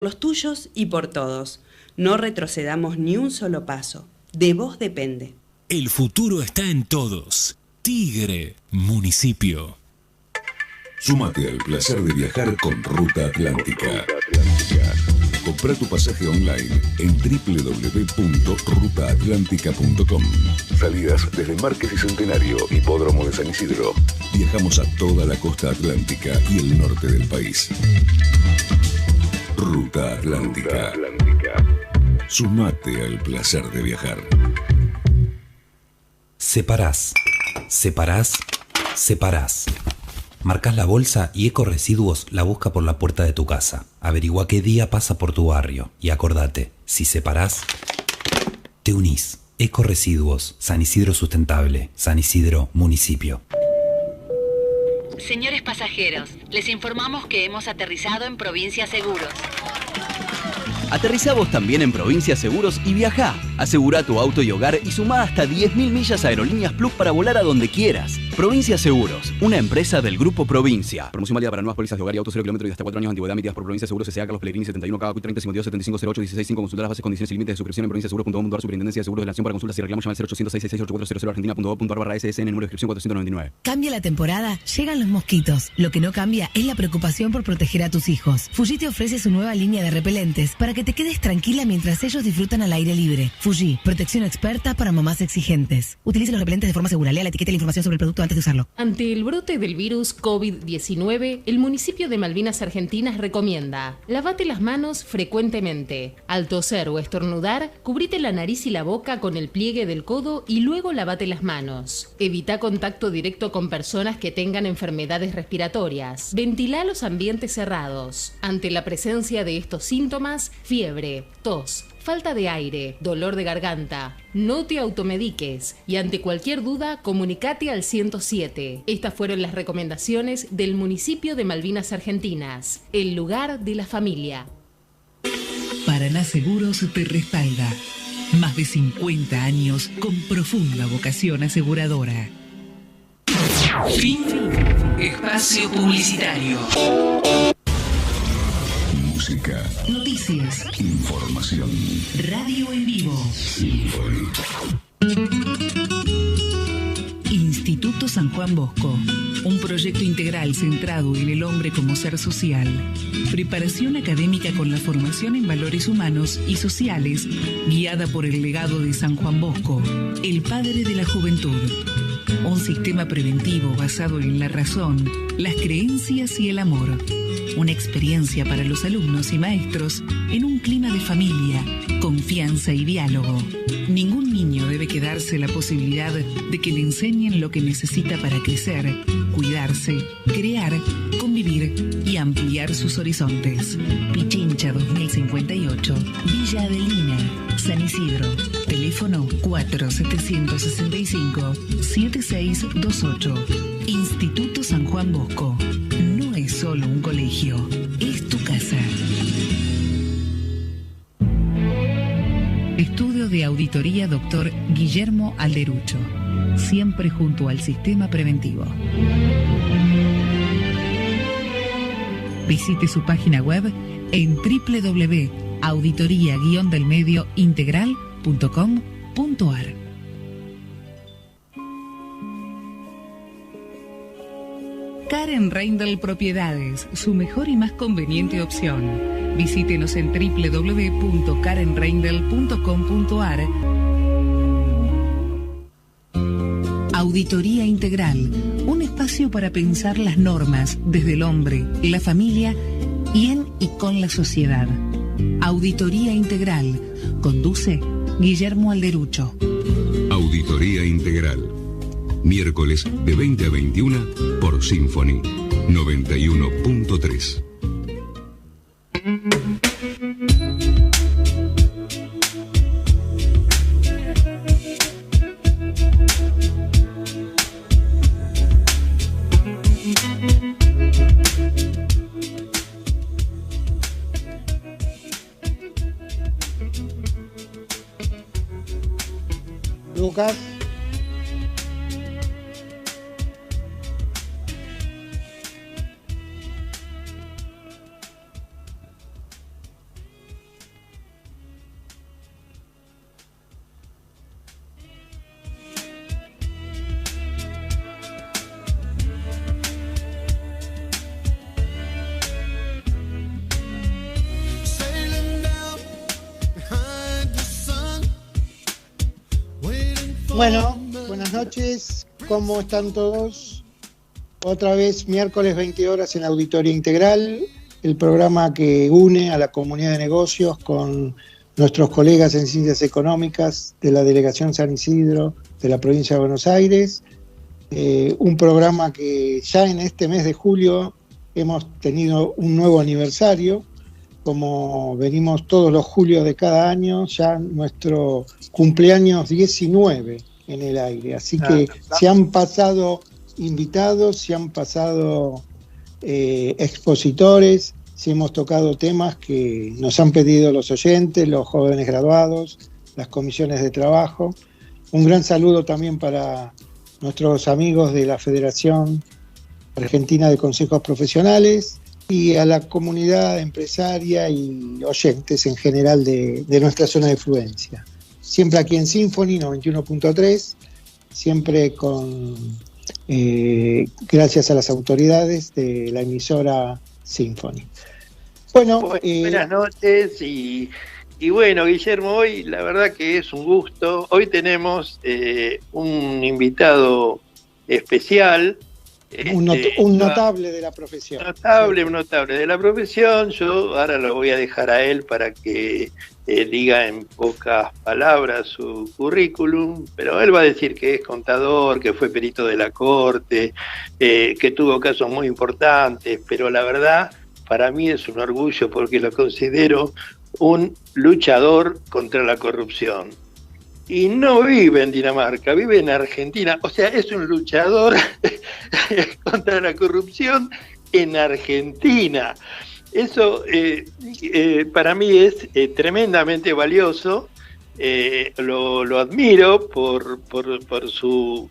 los tuyos y por todos. No retrocedamos ni un solo paso. De vos depende. El futuro está en todos. Tigre, municipio. Súmate al placer de viajar con Ruta Atlántica. Compra tu pasaje online en www.rutaatlántica.com. Salidas desde Márquez y Centenario, Hipódromo de San Isidro. Viajamos a toda la costa atlántica y el norte del país. Ruta Atlántica. Sumate al placer de viajar. Separás. Marcás la bolsa y Ecoresiduos la busca por la puerta de tu casa. Averigua qué día pasa por tu barrio. Y acordate, si separás, te unís. Ecoresiduos, San Isidro Sustentable, San Isidro Municipio. Señores pasajeros, les informamos que hemos aterrizado en Provincia Seguros. Aterrizá vos también en Provincia Seguros y viajá. Asegurá tu auto y hogar y sumá hasta 10.000 millas a Aerolíneas Plus para volar a donde quieras. Provincia Seguros, una empresa del Grupo Provincia. Promoción válida para nuevas pólizas de hogar y auto 0 kilómetros y hasta 4 años de antigüedad emitidas por Provincia Seguros S.A. Carlos Pellegrini 71 KQ 30 52 75 08 16 5. Consultar las bases, condiciones y límites de suscripción en provinciaseguros.com.ar. Superintendencia de Seguros de la Nación. Para consultas y reclamos llama al 0800 666 8400 argentina.gov.ar/SSN, número de inscripción 499. Cambia la temporada, llegan los mosquitos. Lo que no cambia es la preocupación por proteger a tus hijos. Fuji te ofrece su nueva línea de repelentes para que te quedes tranquila mientras ellos disfrutan al aire libre. Fuji, protección experta para mamás exigentes. Utilice los repelentes de forma segura. Lea la etiqueta y la información sobre el producto antes de usarlo. Ante el brote del virus COVID-19, el municipio de Malvinas Argentinas recomienda: lavate las manos frecuentemente. Al toser o estornudar, cubrite la nariz y la boca con el pliegue del codo y luego lavate las manos. Evita contacto directo con personas que tengan enfermedades respiratorias. Ventilá los ambientes cerrados. Ante la presencia de estos síntomas, fiebre, tos, falta de aire, dolor de garganta, no te automediques y ante cualquier duda comunicate al 107. Estas fueron las recomendaciones del municipio de Malvinas Argentinas, el lugar de la familia. Paraná Seguros te respalda. Más de 50 años con profunda vocación aseguradora. Fin. Espacio publicitario. Música. Noticias. Información. Radio en vivo. Symphony. Instituto San Juan Bosco. Un proyecto integral centrado en el hombre como ser social. Preparación académica con la formación en valores humanos y sociales, guiada por el legado de San Juan Bosco, el padre de la juventud. Un sistema preventivo basado en la razón, las creencias y el amor. Una experiencia para los alumnos y maestros en un clima de familia, confianza y diálogo. Ningún niño debe quedarse la posibilidad de que le enseñen lo que necesita para crecer, cuidarse, crear, convivir y ampliar sus horizontes. Pichincha 2058, Villa Adelina, San Isidro. Teléfono 4765-7628. Instituto San Juan Bosco. No es solo un colegio, es tu casa. Estudio de Auditoría Dr. Guillermo Alderucho. Siempre junto al sistema preventivo. Visite su página web en www.auditoria-delmediointegral.com.ar. Karen Reindel Propiedades, su mejor y más conveniente opción. Visítenos en www.karenreindel.com.ar. Auditoría Integral, un espacio para pensar las normas desde el hombre, la familia y en y con la sociedad. Auditoría Integral, conduce Guillermo Alderucho. Auditoría Integral. Miércoles de 20 a 21 por Symphony 91.3. Lucas. Bueno, buenas noches, ¿cómo están todos? Otra vez, miércoles 20 horas en Auditoría Integral, el programa que une a la comunidad de negocios con nuestros colegas en Ciencias Económicas de la Delegación San Isidro de la provincia de Buenos Aires. Un programa que ya en este mes de julio hemos tenido un nuevo aniversario, como venimos todos los julios de cada año, ya nuestro cumpleaños 19 en el aire. Así que se han pasado invitados, se han pasado expositores, se hemos tocado temas que nos han pedido los oyentes, los jóvenes graduados, las comisiones de trabajo. Un gran saludo también para nuestros amigos de la Federación Argentina de Consejos Profesionales y a la comunidad empresaria y oyentes en general de nuestra zona de influencia. Siempre aquí en Symphony 91.3, siempre con gracias a las autoridades de la emisora Symphony. Bueno, buenas noches y bueno, Guillermo, hoy la verdad que es un gusto. Hoy tenemos un invitado especial. Un notable de la profesión. Un notable de la profesión. Yo ahora lo voy a dejar a él para que diga en pocas palabras su currículum, pero él va a decir que es contador, que fue perito de la Corte, que tuvo casos muy importantes, pero la verdad para mí es un orgullo porque lo considero un luchador contra la corrupción. Y no vive en Dinamarca, vive en Argentina. O sea, es un luchador contra la corrupción en Argentina. Eso para mí es tremendamente valioso. Lo admiro por su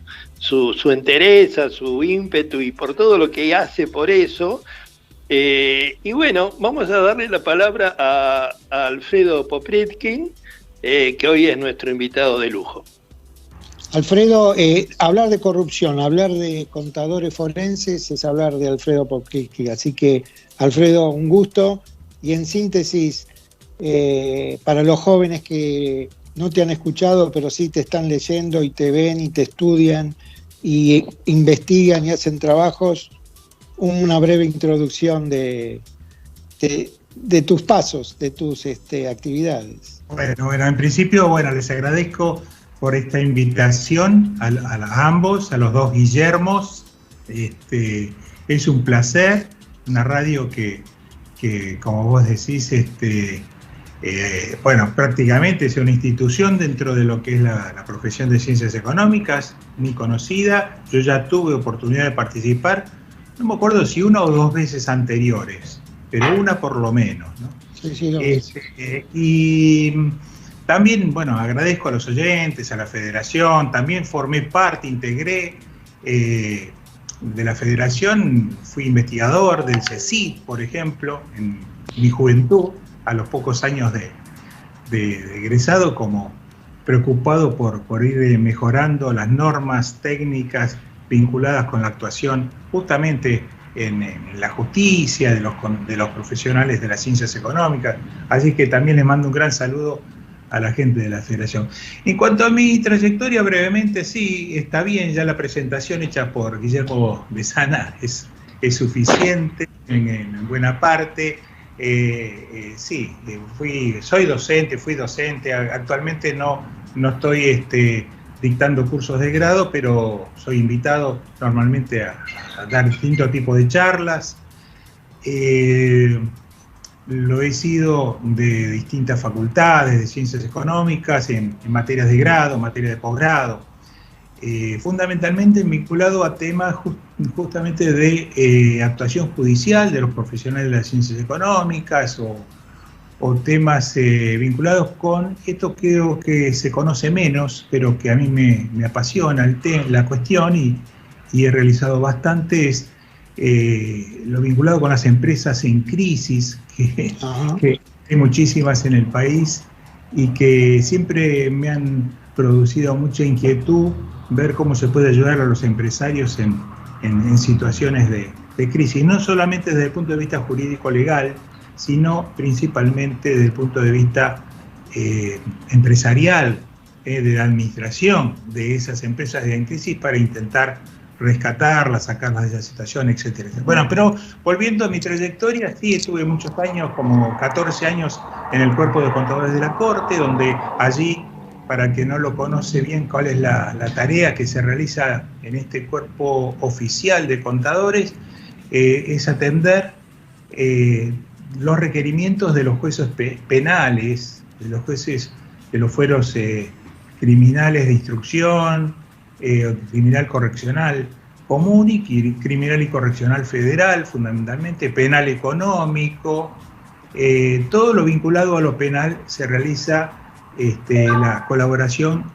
entereza, su ímpetu y por todo lo que hace por eso. Y bueno, vamos a darle la palabra a Alfredo Popritkin, que hoy es nuestro invitado de lujo. Alfredo, hablar de corrupción, hablar de contadores forenses es hablar de Alfredo Popritkin, así que Alfredo, un gusto, y en síntesis, para los jóvenes que no te han escuchado, pero sí te están leyendo y te ven y te estudian y investigan y hacen trabajos, una breve introducción de tus pasos, de tus actividades. Bueno, en principio, les agradezco por esta invitación a ambos, a los dos Guillermos. Es un placer, una radio que como vos decís, prácticamente es una institución dentro de lo que es la profesión de Ciencias Económicas, muy conocida. Yo ya tuve oportunidad de participar, no me acuerdo si una o dos veces anteriores, pero una por lo menos, ¿no? Sí, y también, agradezco a los oyentes, a la federación, también formé parte, integré de la federación, fui investigador del CECIT, por ejemplo, en mi juventud, a los pocos años de egresado, como preocupado por ir mejorando las normas técnicas vinculadas con la actuación justamente en la justicia de los profesionales de las ciencias económicas. Así que también les mando un gran saludo a la gente de la federación. En cuanto a mi trayectoria, brevemente, sí, está bien, ya la presentación hecha por Guillermo Besana es suficiente en buena parte. Sí, fui docente, actualmente no estoy dictando cursos de grado, pero soy invitado normalmente a dar distintos tipos de charlas. Lo he sido de distintas facultades de ciencias económicas, en materias de grado, materias de posgrado, fundamentalmente vinculado a temas justamente de actuación judicial de los profesionales de las ciencias económicas o temas vinculados con esto que creo que se conoce menos, pero que a mí me apasiona la cuestión y he realizado bastantes, lo vinculado con las empresas en crisis, que hay muchísimas en el país y que siempre me han producido mucha inquietud ver cómo se puede ayudar a los empresarios en situaciones de crisis, no solamente desde el punto de vista jurídico-legal, sino principalmente desde el punto de vista empresarial, de la administración de esas empresas en crisis para intentar rescatarlas, sacarlas de esa situación, etcétera. Bueno, pero volviendo a mi trayectoria, sí, estuve muchos años, como 14 años, en el Cuerpo de Contadores de la Corte, donde allí, para quien no lo conoce bien, cuál es la tarea que se realiza en este cuerpo oficial de contadores, es atender los requerimientos de los jueces penales, de los jueces de los fueros criminales de instrucción, criminal correccional común y criminal y correccional federal, fundamentalmente penal económico, todo lo vinculado a lo penal se realiza la colaboración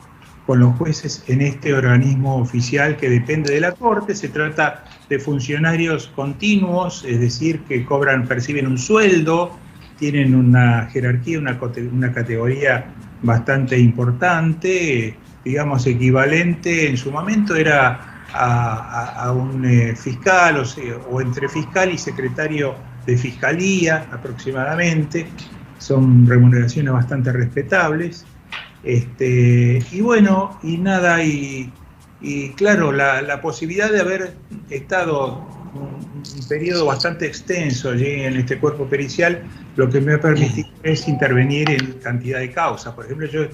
con los jueces en este organismo oficial que depende de la Corte. Se trata de funcionarios continuos, es decir, que perciben un sueldo, tienen una jerarquía, una categoría bastante importante, digamos equivalente, en su momento era a un fiscal, o entre fiscal y secretario de fiscalía aproximadamente. Son remuneraciones bastante respetables. Y bueno, y nada, y claro, la posibilidad de haber estado un periodo bastante extenso allí en este cuerpo pericial, lo que me ha permitido es intervenir en cantidad de causas. Por ejemplo, yo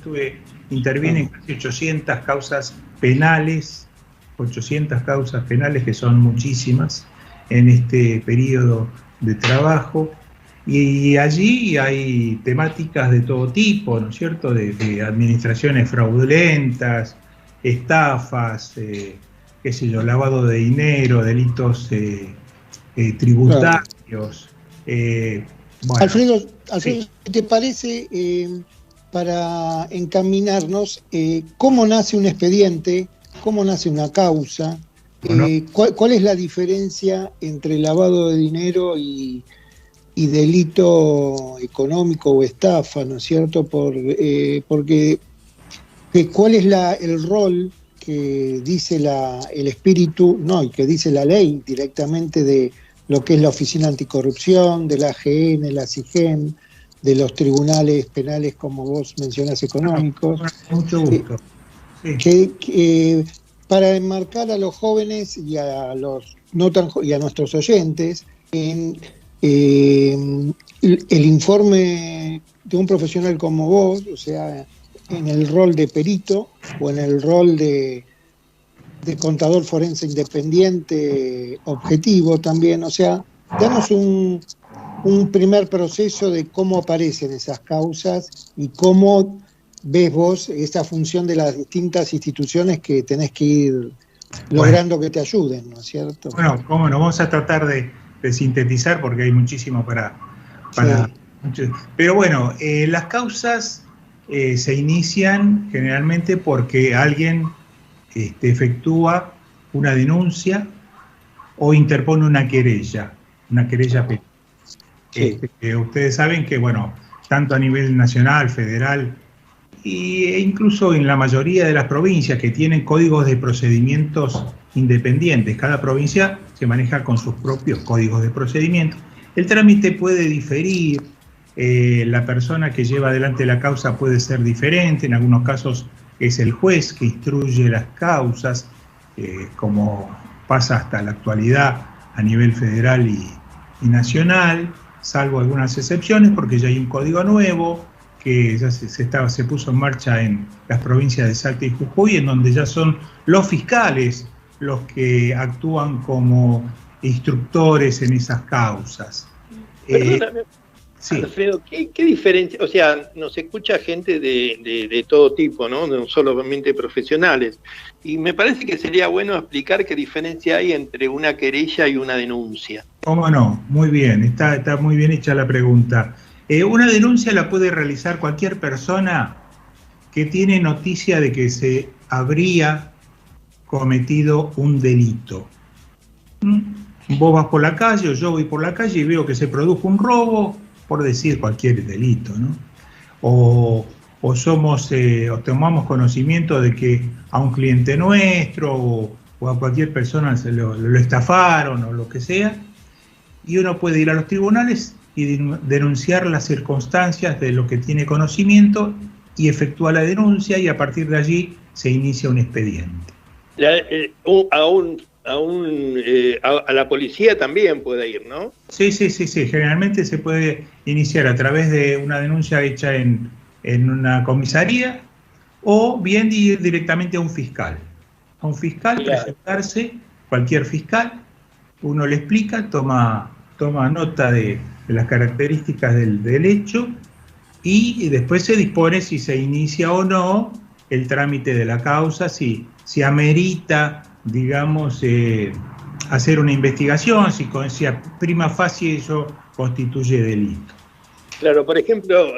intervine en casi 800 causas penales, que son muchísimas en este periodo de trabajo. Y allí hay temáticas de todo tipo, ¿no es cierto?, de administraciones fraudulentas, estafas, qué sé yo, lavado de dinero, delitos tributarios. Bueno, Alfredo, ¿qué te parece, para encaminarnos, cómo nace un expediente, cómo nace una causa, cuál es la diferencia entre lavado de dinero y delito económico o estafa, ¿no es cierto? Porque ¿cuál es el rol que dice el espíritu, y que dice la ley directamente de lo que es la Oficina Anticorrupción, de la AGN, la CIGEN, de los tribunales penales, como vos mencionás, económicos? Mucho gusto. Sí. Para enmarcar a los jóvenes y a los y a nuestros oyentes, el informe de un profesional como vos, o sea, en el rol de perito o en el rol de contador forense independiente objetivo también, o sea, danos un primer proceso de cómo aparecen esas causas y cómo ves vos esa función de las distintas instituciones que tenés que ir logrando que te ayuden, ¿no es cierto? Bueno, cómo no, vamos a tratar de sintetizar porque hay muchísimo para sí. Pero bueno, las causas se inician generalmente porque alguien efectúa una denuncia o interpone una querella penal. Sí. Ustedes saben que, bueno, tanto a nivel nacional, federal e incluso en la mayoría de las provincias que tienen códigos de procedimientos independientes, cada provincia se maneja con sus propios códigos de procedimiento. El trámite puede diferir, la persona que lleva adelante la causa puede ser diferente, en algunos casos es el juez que instruye las causas, como pasa hasta la actualidad a nivel federal y nacional, salvo algunas excepciones porque ya hay un código nuevo que ya se puso en marcha en las provincias de Salta y Jujuy, en donde ya son los fiscales los que actúan como instructores en esas causas. Perdóname, sí. Alfredo, ¿qué diferencia? O sea, nos escucha gente de todo tipo, ¿no? No solamente profesionales. Y me parece que sería bueno explicar qué diferencia hay entre una querella y una denuncia. ¿Cómo no? Muy bien, está muy bien hecha la pregunta. Una denuncia la puede realizar cualquier persona que tiene noticia de que se habría cometido un delito. Vos vas por la calle o yo voy por la calle y veo que se produjo un robo, por decir cualquier delito, ¿no? O tomamos conocimiento de que a un cliente nuestro o a cualquier persona se lo estafaron o lo que sea, y uno puede ir a los tribunales y denunciar las circunstancias de lo que tiene conocimiento y efectúa la denuncia y a partir de allí se inicia un expediente. A la policía también puede ir, ¿no? Sí. Generalmente se puede iniciar a través de una denuncia hecha en una comisaría o bien ir directamente a un fiscal. A un fiscal, claro. Presentarse, cualquier fiscal, uno le explica, toma nota de las características del hecho y después se dispone si se inicia o no el trámite de la causa, si amerita, digamos, hacer una investigación, si a prima facie eso constituye delito. Claro, por ejemplo,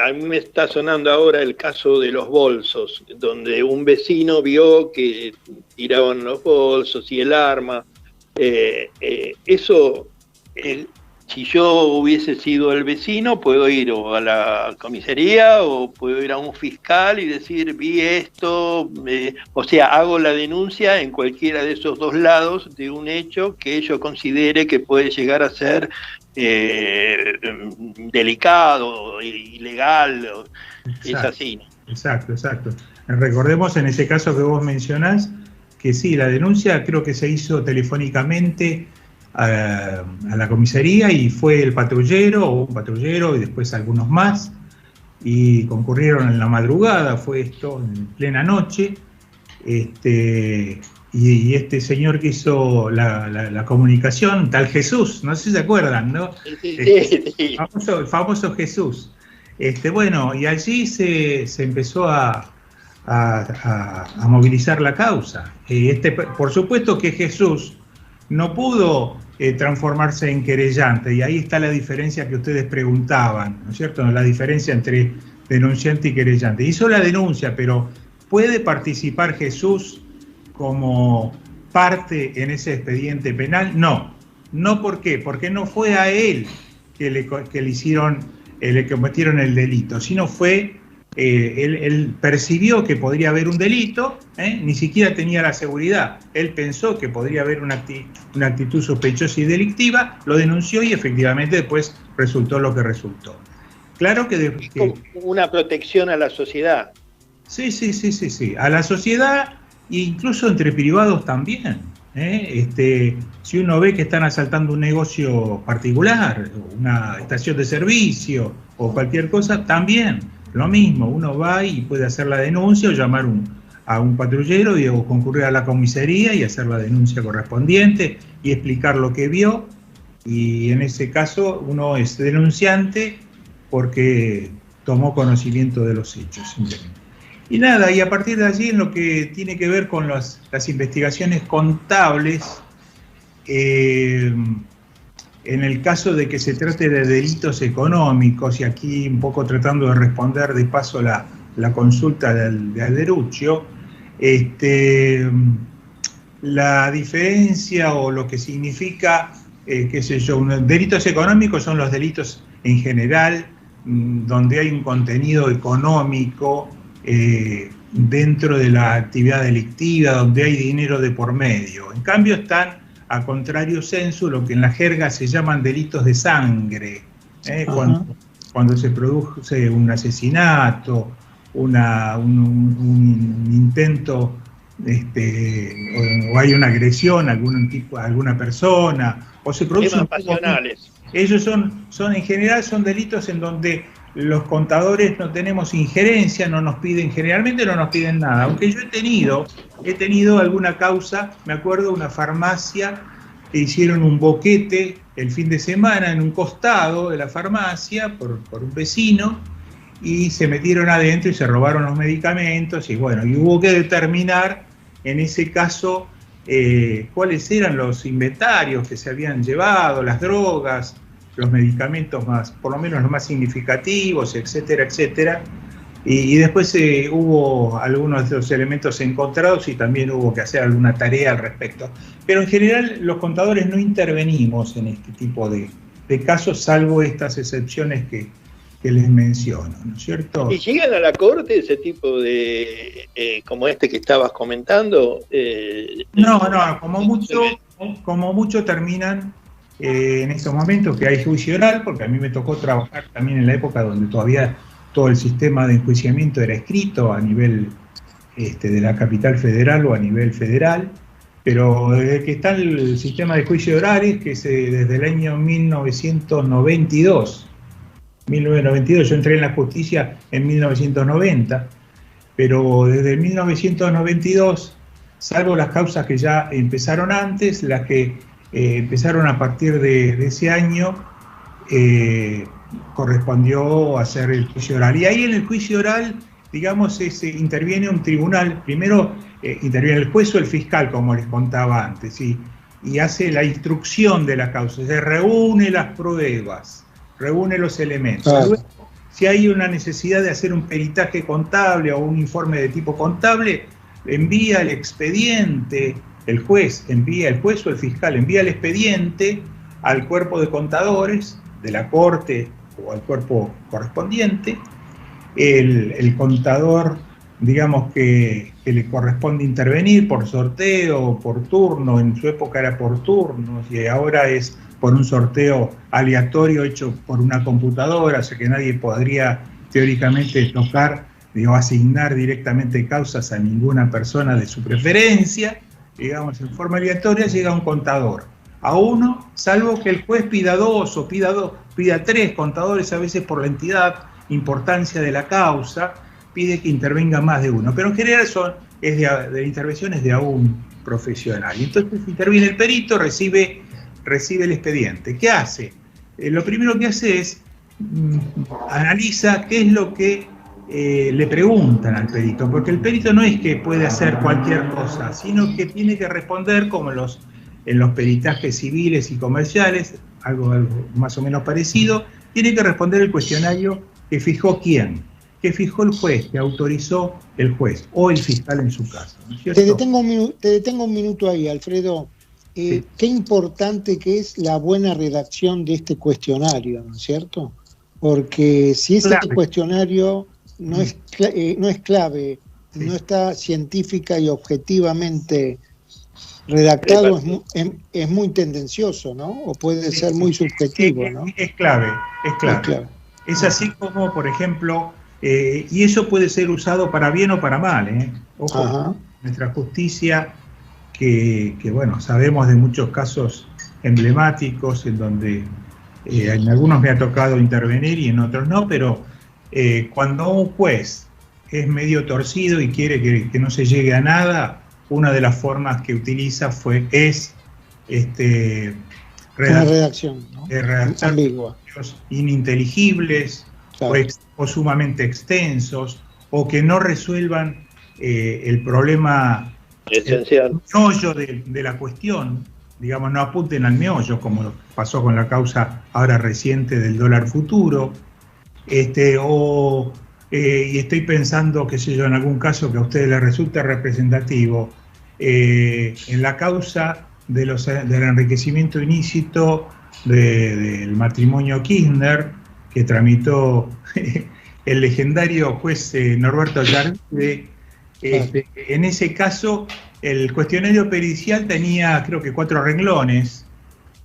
a mí me está sonando ahora el caso de los bolsos, donde un vecino vio que tiraban los bolsos y el arma. Si yo hubiese sido el vecino, puedo ir o a la comisaría o puedo ir a un fiscal y decir, vi esto, o sea, hago la denuncia en cualquiera de esos dos lados de un hecho que yo considere que puede llegar a ser delicado, ilegal, es así. Exacto. Recordemos en ese caso que vos mencionás, que sí, la denuncia creo que se hizo telefónicamente a la comisaría y fue el patrullero o un patrullero y después algunos más y concurrieron en la madrugada, fue esto en plena noche, y este señor que hizo la comunicación, tal Jesús, no sé si se acuerdan, ¿no? Sí. El famoso Jesús. Bueno, y allí se empezó a movilizar la causa. Por supuesto que Jesús no pudo transformarse en querellante, y ahí está la diferencia que ustedes preguntaban, ¿no es cierto? La diferencia entre denunciante y querellante. Hizo la denuncia, pero ¿puede participar Jesús como parte en ese expediente penal? No, ¿por qué? Porque no fue a él que le cometieron el delito, sino fue él percibió que podría haber un delito, ni siquiera tenía la seguridad, él pensó que podría haber una actitud sospechosa y delictiva, lo denunció y efectivamente después resultó lo que resultó. Claro que una protección a la sociedad. Sí, a la sociedad e incluso entre privados también. Si uno ve que están asaltando un negocio particular, una estación de servicio o cualquier cosa, también lo mismo, uno va y puede hacer la denuncia o llamar a un patrullero o concurrir a la comisaría y hacer la denuncia correspondiente y explicar lo que vio, y en ese caso uno es denunciante porque tomó conocimiento de los hechos simplemente. Y nada, y a partir de allí en lo que tiene que ver con las investigaciones contables, en el caso de que se trate de delitos económicos, y aquí un poco tratando de responder de paso la consulta de Alderuccio, la diferencia o lo que significa, delitos económicos son los delitos en general donde hay un contenido económico dentro de la actividad delictiva, donde hay dinero de por medio. En cambio están, a contrario sensu, lo que en la jerga se llaman delitos de sangre, cuando se produce un asesinato, un intento, o hay una agresión a alguna persona, o se producen pasionales. Ellos son en general son delitos en donde los contadores no tenemos injerencia, generalmente no nos piden nada, aunque yo he tenido alguna causa, me acuerdo una farmacia que hicieron un boquete el fin de semana en un costado de la farmacia por un vecino, y se metieron adentro y se robaron los medicamentos, y bueno, y hubo que determinar en ese caso cuáles eran los inventarios que se habían llevado, las drogas, los medicamentos más, por lo menos los más significativos, etcétera, etcétera. Y después hubo algunos de los elementos encontrados y también hubo que hacer alguna tarea al respecto. Pero en general los contadores no intervenimos en este tipo de casos, salvo estas excepciones que les menciono, ¿no es cierto? ¿Y llegan a la corte ese tipo de, como este que estabas comentando? No, como mucho terminan en estos momentos que hay juicio oral, porque a mí me tocó trabajar también en la época donde todavía todo el sistema de enjuiciamiento era escrito a nivel de la capital federal o a nivel federal, pero desde que está el sistema de juicio orales, que es desde el año 1992, yo entré en la justicia en 1990, pero desde 1992, salvo las causas que ya empezaron antes, las que empezaron a partir de ese año, correspondió hacer el juicio oral. Y ahí en el juicio oral, digamos, interviene un tribunal, primero interviene el juez o el fiscal, como les contaba antes, y hace la instrucción de la causa, se reúne las pruebas, reúne los elementos. Luego, si hay una necesidad de hacer un peritaje contable o un informe de tipo contable, envía el expediente, el juez o el fiscal envía el expediente al cuerpo de contadores de la corte o al cuerpo correspondiente. El contador, digamos que le corresponde intervenir por sorteo, por turno, en su época era por turnos y ahora es por un sorteo aleatorio hecho por una computadora, o sea que nadie podría teóricamente tocar, asignar directamente causas a ninguna persona de su preferencia, digamos, en forma aleatoria llega un contador, a uno, salvo que el juez pida dos o pida tres contadores, a veces por la entidad, importancia de la causa, pide que intervenga más de uno, pero en general de intervenciones de a un profesional. Y entonces interviene el perito, recibe el expediente. ¿Qué hace? Lo primero que hace es analiza qué es lo que le preguntan al perito, porque el perito no es que puede hacer cualquier cosa, sino que tiene que responder como en los peritajes civiles y comerciales, algo más o menos parecido, tiene que responder el cuestionario que fijó quién, que fijó el juez, que autorizó el juez o el fiscal en su caso, ¿no es cierto? Te detengo un minuto ahí, Alfredo. Sí. Qué importante que es la buena redacción de este cuestionario, ¿no es cierto? Porque si este cuestionario no es clave, sí, no está científica y objetivamente redactado, es muy tendencioso, ¿no? O puede ser muy subjetivo, ¿no? Es clave. Es así como, por ejemplo, y eso puede ser usado para bien o para mal, ¿eh? Ojo, nuestra justicia, que bueno, sabemos de muchos casos emblemáticos en donde en algunos me ha tocado intervenir y en otros no, pero cuando un juez es medio torcido y quiere que no se llegue a nada, una de las formas que utiliza es redacción, ¿no? Redactar ininteligibles, claro, o sumamente extensos, o que no resuelvan el problema esencial, el meollo de la cuestión, digamos, no apunten al meollo, como pasó con la causa ahora reciente del dólar futuro, y estoy pensando, qué sé yo, en algún caso que a ustedes les resulte representativo, en la causa del enriquecimiento ilícito del matrimonio Kirchner, que tramitó el legendario juez Norberto Yarvide. En ese caso, el cuestionario pericial tenía, creo que 4 renglones,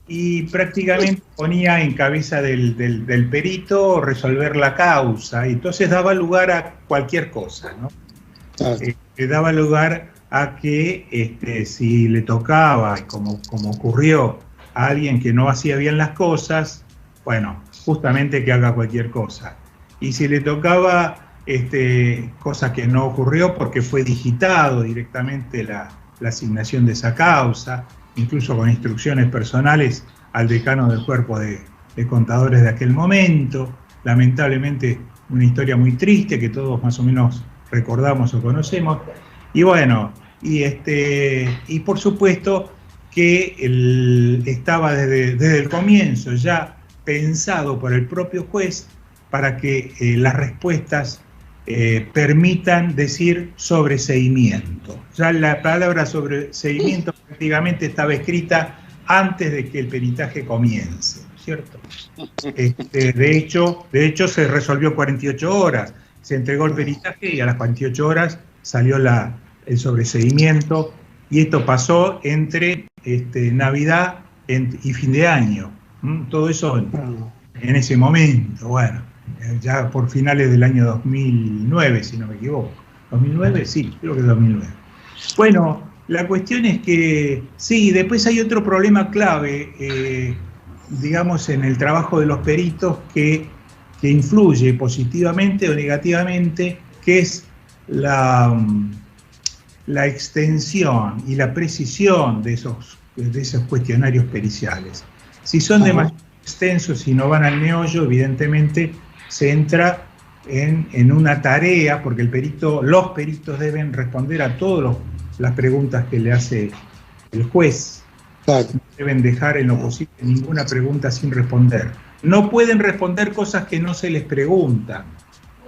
y prácticamente ponía en cabeza del perito resolver la causa, y entonces daba lugar a cualquier cosa, ¿no? Daba lugar a que si le tocaba, como ocurrió, a alguien que no hacía bien las cosas, bueno, justamente que haga cualquier cosa. Y si le tocaba cosa que no ocurrió porque fue digitado directamente la asignación de esa causa, incluso con instrucciones personales al decano del cuerpo de contadores de aquel momento, lamentablemente una historia muy triste que todos más o menos recordamos o conocemos, y bueno, y por supuesto que estaba desde el comienzo ya pensado por el propio juez para que las respuestas permitan decir sobreseimiento. Ya la palabra sobreseimiento prácticamente estaba escrita antes de que el peritaje comience, ¿cierto? De hecho se resolvió 48 horas, se entregó el peritaje y a las 48 horas salió el sobreseimiento, y esto pasó entre Navidad y fin de año. Todo eso en ese momento, bueno. ya por finales del año 2009, si no me equivoco. ¿2009? Sí, creo que es 2009. Bueno, la cuestión es que, sí, después hay otro problema clave, digamos, en el trabajo de los peritos que influye positivamente o negativamente, que es la extensión y la precisión de esos cuestionarios periciales. Si son demasiado extensos y no van al meollo, evidentemente se entra en una tarea, porque los peritos deben responder a todas las preguntas que le hace el juez. Claro. No deben dejar en lo posible ninguna pregunta sin responder. No pueden responder cosas que no se les preguntan,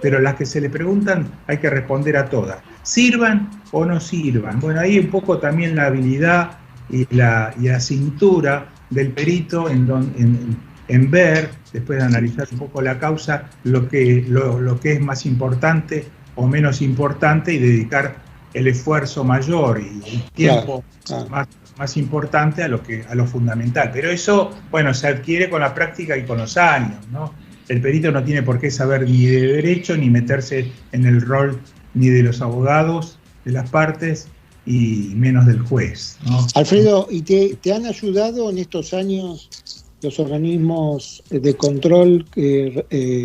pero las que se les preguntan hay que responder a todas, sirvan o no sirvan. Bueno, ahí un poco también la habilidad y la cintura del perito en ver, después de analizar un poco la causa, lo que es más importante o menos importante, y dedicar el esfuerzo mayor y el tiempo más importante a lo fundamental. Pero eso, bueno, se adquiere con la práctica y con los años, ¿no? El perito no tiene por qué saber ni de derecho, ni meterse en el rol ni de los abogados, de las partes, y menos del juez, ¿no? Alfredo, ¿y te han ayudado en estos años los organismos de control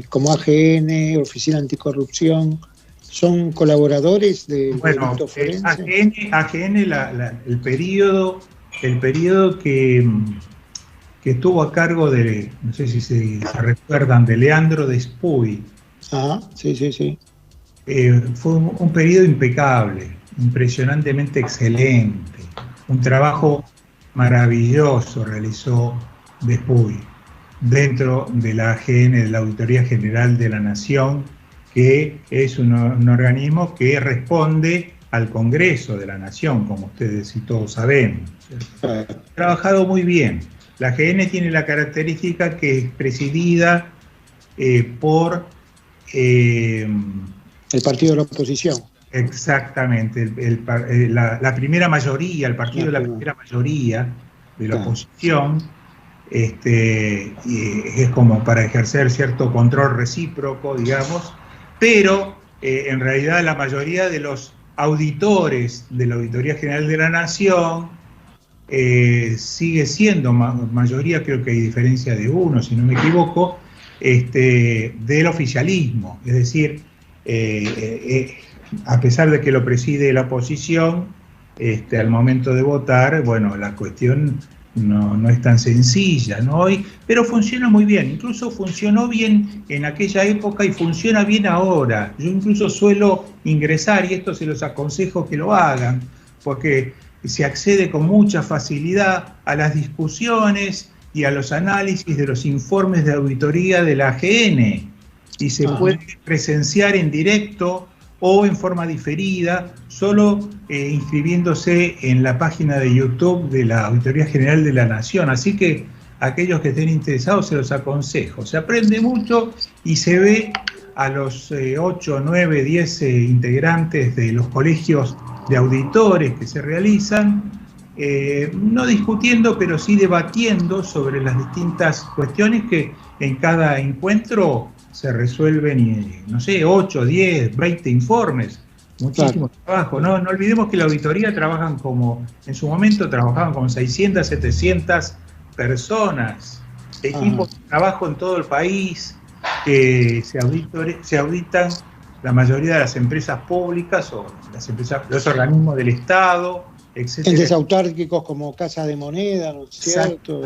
como AGN, Oficina Anticorrupción? ¿Son colaboradores del delito forense? AGN, el periodo que estuvo a cargo de, no sé si se recuerdan, de Leandro Despuy. Sí. Fue un periodo impecable, impresionantemente excelente. Un trabajo maravilloso realizó Despuy dentro de la AGN, de la Auditoría General de la Nación, que es un organismo que responde al Congreso de la Nación, como ustedes y todos sabemos. Ha trabajado muy bien. La AGN tiene la característica que es presidida por... el partido de la oposición. Exactamente, la primera mayoría, el partido de la primera mayoría de la oposición, y es como para ejercer cierto control recíproco, digamos, pero en realidad la mayoría de los auditores de la Auditoría General de la Nación sigue siendo mayoría, creo que hay diferencia de uno, si no me equivoco, del oficialismo, es decir, a pesar de que lo preside la oposición, al momento de votar, bueno, la cuestión no es tan sencilla, ¿no? Pero funciona muy bien, incluso funcionó bien en aquella época y funciona bien ahora. Yo incluso suelo ingresar, y esto se los aconsejo que lo hagan, porque se accede con mucha facilidad a las discusiones y a los análisis de los informes de auditoría de la AGN, y se puede presenciar en directo o en forma diferida, solo inscribiéndose en la página de YouTube de la Auditoría General de la Nación. Así que aquellos que estén interesados se los aconsejo. Se aprende mucho y se ve a los 8, 9, 10 integrantes de los colegios de auditores que se realizan, no discutiendo, pero sí debatiendo sobre las distintas cuestiones que en cada encuentro se resuelven, no sé, 8, 10, 20 informes, muchísimo trabajo. No olvidemos que la auditoría en su momento trabajaban con 600, 700 personas, equipos de trabajo en todo el país, que se auditan la mayoría de las empresas públicas o los organismos del Estado, etcétera. Entes autárquicos como Casa de Moneda, ¿no es cierto?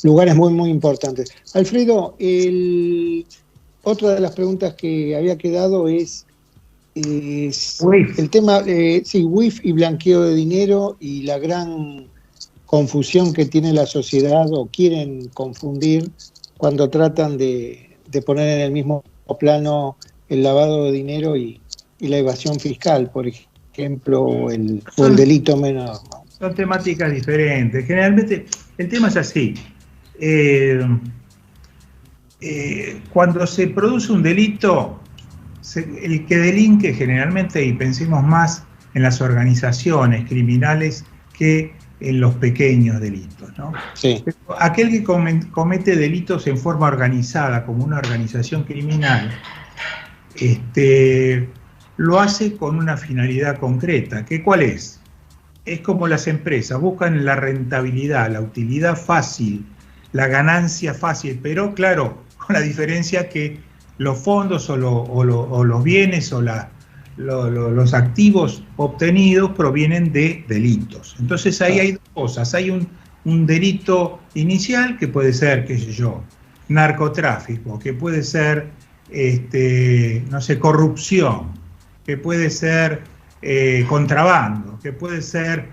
Lugares muy, muy importantes. Alfredo, otra de las preguntas que había quedado es el tema, WIF y blanqueo de dinero, y la gran confusión que tiene la sociedad, o quieren confundir, cuando tratan de poner en el mismo plano el lavado de dinero y la evasión fiscal, por ejemplo, o el delito menor. Son temáticas diferentes. Generalmente el tema es así. Cuando se produce un delito, el que delinque generalmente, y pensemos más en las organizaciones criminales que en los pequeños delitos, ¿no? Sí. Pero aquel que comete delitos en forma organizada, como una organización criminal, lo hace con una finalidad concreta. ¿Cuál es? Es como las empresas, buscan la rentabilidad, la utilidad fácil, la ganancia fácil, pero claro, con la diferencia que los fondos o los bienes o los activos obtenidos provienen de delitos. Entonces ahí hay dos cosas. Hay un delito inicial que puede ser, qué sé yo, narcotráfico, que puede ser, no sé, corrupción, que puede ser contrabando, que puede ser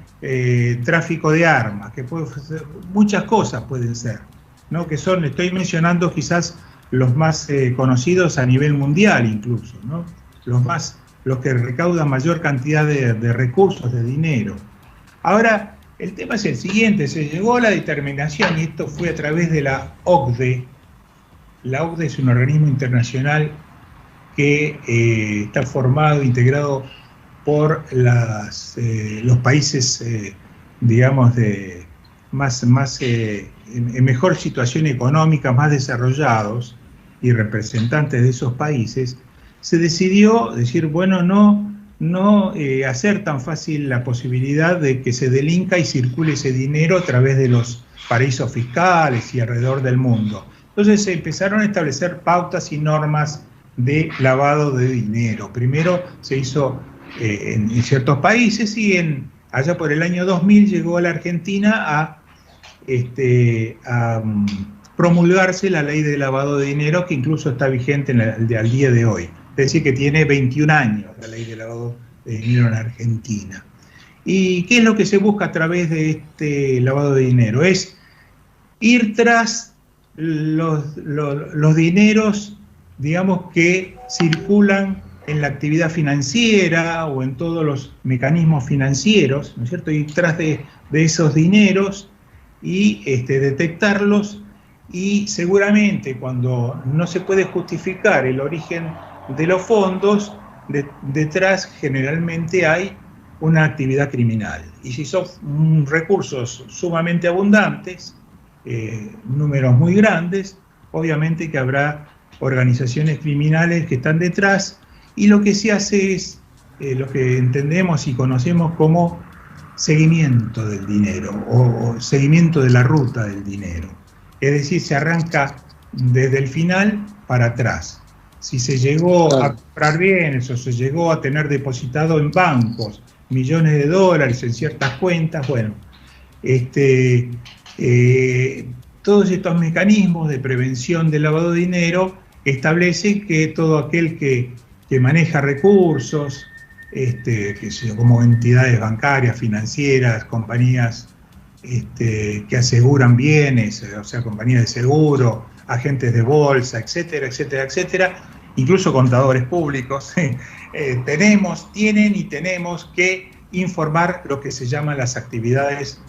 tráfico de armas, que puede ser, muchas cosas pueden ser, ¿no? Que son, estoy mencionando quizás los más conocidos a nivel mundial incluso, ¿no? Los que recaudan mayor cantidad de recursos, de dinero. Ahora, el tema es el siguiente, se llegó a la determinación, y esto fue a través de la OCDE. La OCDE es un organismo internacional que está formado, integrado por los países, digamos, en mejor situación económica, más desarrollados, y representantes de esos países. Se decidió decir, bueno, no hacer tan fácil la posibilidad de que se delinca y circule ese dinero a través de los paraísos fiscales y alrededor del mundo. Entonces se empezaron a establecer pautas y normas de lavado de dinero. Primero se hizo en ciertos países y allá por el año 2000 llegó a la Argentina a promulgarse la ley de lavado de dinero, que incluso está vigente al día de hoy. Es decir, que tiene 21 años la ley de lavado de dinero en Argentina. ¿Y qué es lo que se busca a través de este lavado de dinero? Es ir tras los dineros, digamos, que circulan en la actividad financiera o en todos los mecanismos financieros, ¿no es cierto? Ir tras de esos dineros y detectarlos, y seguramente cuando no se puede justificar el origen de los fondos, detrás generalmente hay una actividad criminal. Y si son recursos sumamente abundantes, números muy grandes, obviamente que habrá organizaciones criminales que están detrás, y lo que se hace es lo que entendemos y conocemos como seguimiento del dinero o seguimiento de la ruta del dinero. Es decir, se arranca desde el final para atrás. Si se llegó a comprar bienes o se llegó a tener depositado en bancos millones de dólares en ciertas cuentas, bueno, todos estos mecanismos de prevención del lavado de dinero establecen que todo aquel que maneja recursos, como entidades bancarias, financieras, compañías que aseguran bienes, o sea, compañías de seguro, agentes de bolsa, etcétera, etcétera, etcétera, incluso contadores públicos, tenemos que informar lo que se llaman las actividades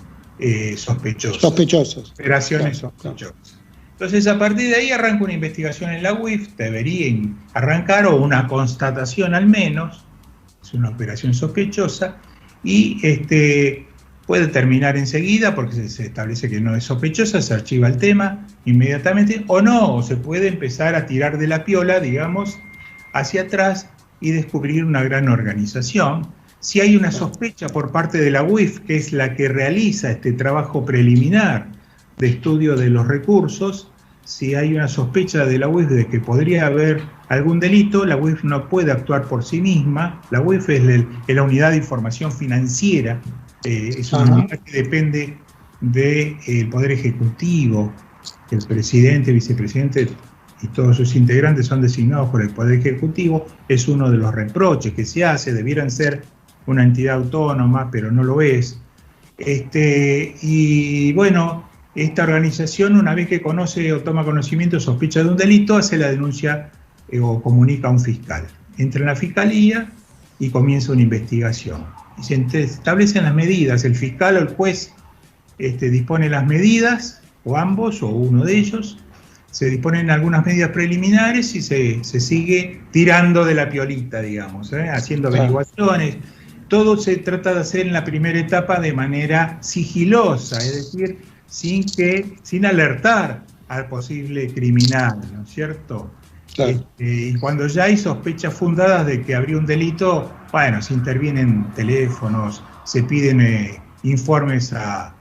sospechosas. Operaciones sospechosas. Entonces, a partir de ahí arranca una investigación en la UIF, debería arrancar, o una constatación al menos, es una operación sospechosa, y puede terminar enseguida porque se establece que no es sospechosa, se archiva el tema inmediatamente, o no, o se puede empezar a tirar de la piola, digamos, hacia atrás y descubrir una gran organización. Si hay una sospecha por parte de la UIF, que es la que realiza este trabajo preliminar de estudio de los recursos, si hay una sospecha de la UIF de que podría haber algún delito, la UIF no puede actuar por sí misma. La UIF es la unidad de información financiera, es una unidad que depende del Poder Ejecutivo. El presidente, vicepresidente y todos sus integrantes son designados por el Poder Ejecutivo. Es uno de los reproches que se hace, debieran ser una entidad autónoma, pero no lo es. Y bueno, esta organización, una vez que conoce o toma conocimiento o sospecha de un delito, hace la denuncia o comunica a un fiscal. Entra en la fiscalía y comienza una investigación. Y se establecen las medidas. El fiscal o el juez dispone las medidas, o ambos, o uno de ellos. Se disponen algunas medidas preliminares y se sigue tirando de la piolita, digamos, haciendo averiguaciones. todo se trata de hacer en la primera etapa de manera sigilosa, es decir, sin alertar al posible criminal, ¿no es cierto? Claro. Y cuando ya hay sospechas fundadas de que habría un delito, bueno, se intervienen teléfonos, se piden informes a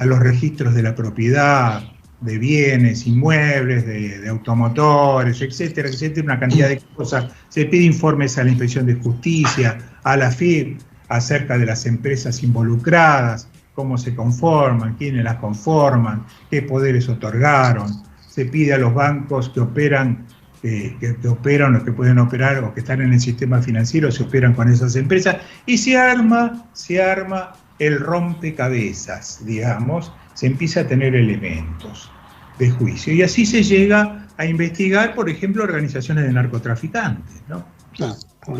los registros de la propiedad, de bienes, inmuebles, de automotores, etcétera, etcétera, una cantidad de cosas. Se pide informes a la Inspección de Justicia, a la FIP, acerca de las empresas involucradas, cómo se conforman, quiénes las conforman, qué poderes otorgaron. Se pide a los bancos que operan, que operan o que pueden operar o que están en el sistema financiero, se operan con esas empresas, y se arma el rompecabezas, digamos, se empieza a tener elementos de juicio. Y así se llega a investigar, por ejemplo, organizaciones de narcotraficantes, ¿no? Claro,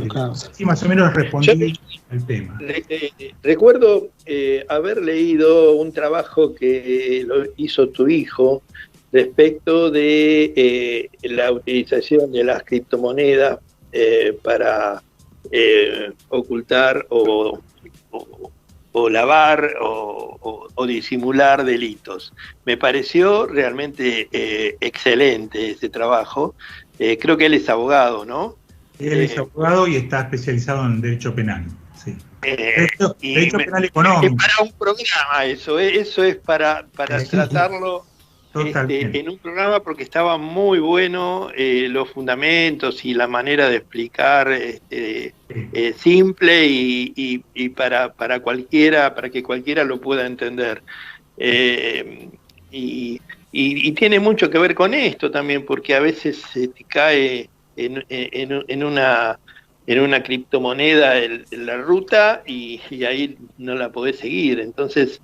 claro. Sí, más o menos respondí al tema. Recuerdo haber leído un trabajo que lo hizo tu hijo respecto de la utilización de las criptomonedas para ocultar o lavar o disimular delitos. Me pareció realmente excelente ese trabajo. Creo que él es abogado, ¿no? Él es abogado y está especializado en derecho penal. Sí. Derecho penal económico. Es para un programa eso es para tratarlo en un programa, porque estaba muy bueno los fundamentos y la manera de explicar simple y para cualquiera, para que cualquiera lo pueda entender. Y tiene mucho que ver con esto también, porque a veces se te cae en una criptomoneda la ruta y ahí no la podés seguir. Entonces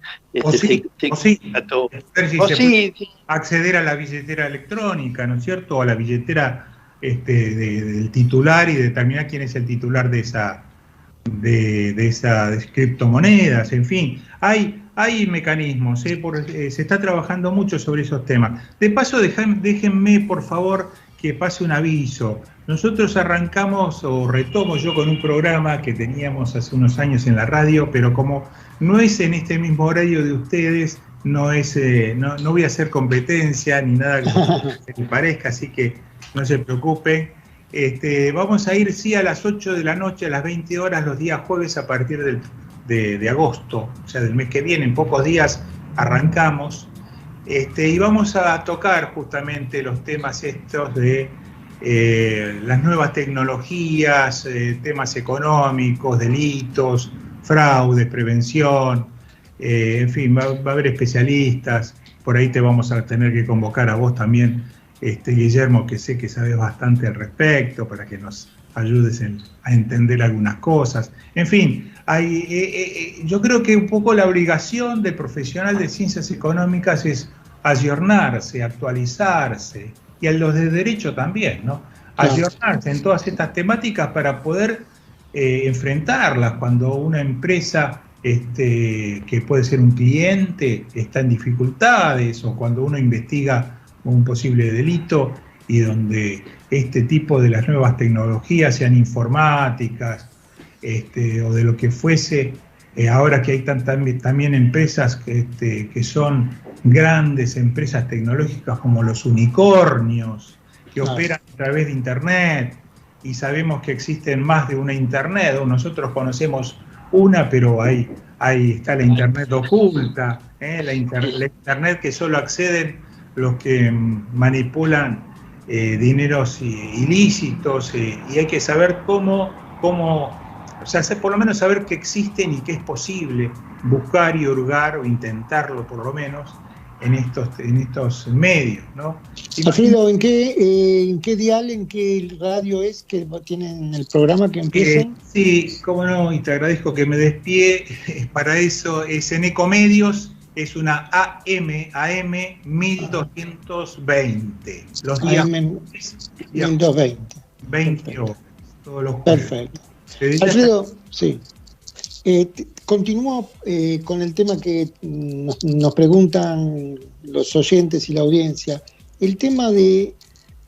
acceder a la billetera electrónica, ¿no es cierto? O a la billetera del titular y determinar quién es el titular de esas criptomonedas. En fin, hay mecanismos, se está trabajando mucho sobre esos temas. De paso, déjenme, por favor, que pase un aviso. Nosotros arrancamos, o retomo yo, con un programa que teníamos hace unos años en la radio, pero como no es en este mismo horario de ustedes, no voy a hacer competencia ni nada que me parezca, así que no se preocupen. Vamos a ir, sí, a las 8 de la noche, a las 20 horas, los días jueves a partir de agosto, o sea, del mes que viene, en pocos días arrancamos. Y vamos a tocar justamente los temas estos de las nuevas tecnologías, temas económicos, delitos, fraudes, prevención, en fin, va a haber especialistas. Por ahí te vamos a tener que convocar a vos también, Guillermo, que sé que sabes bastante al respecto, para que nos ayudes a entender algunas cosas. En fin, yo creo que un poco la obligación del profesional de ciencias económicas es ayornarse, actualizarse, y a los de derecho también, ¿no? Ayornarse en todas estas temáticas para poder enfrentarlas cuando una empresa que puede ser un cliente está en dificultades, o cuando uno investiga un posible delito y donde este tipo de las nuevas tecnologías, sean informáticas o de lo que fuese, ahora que hay también empresas que son grandes empresas tecnológicas como los unicornios, que operan a través de Internet, y sabemos que existen más de una Internet, o nosotros conocemos una, pero ahí está la Internet oculta, la Internet que solo acceden los que manipulan dineros ilícitos, y hay que saber cómo, o sea, por lo menos saber que existen y que es posible buscar y hurgar, o intentarlo por lo menos, en estos medios, ¿no? Alfredo, ¿en qué dial, en qué radio es que tienen el programa que empieza? Sí, cómo no, y te agradezco que me des pie. Para eso es en Ecomedios, es una AM 1220. Los días AM 1220. 20 horas, todos los jueves. Perfecto. Alfredo, sí. Continúo con el tema que nos preguntan los oyentes y la audiencia. El tema de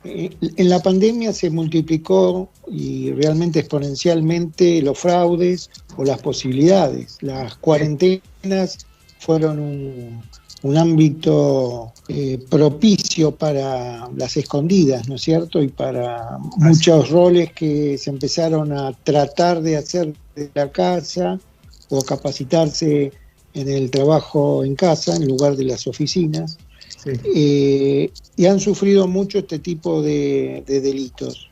En la pandemia se multiplicó y realmente exponencialmente los fraudes o las posibilidades. Las cuarentenas fueron un ámbito propicio para las escondidas, ¿no es cierto? Y para muchos roles que se empezaron a tratar de hacer de la casa o capacitarse en el trabajo en casa en lugar de las oficinas. Sí. Y han sufrido mucho este tipo de delitos.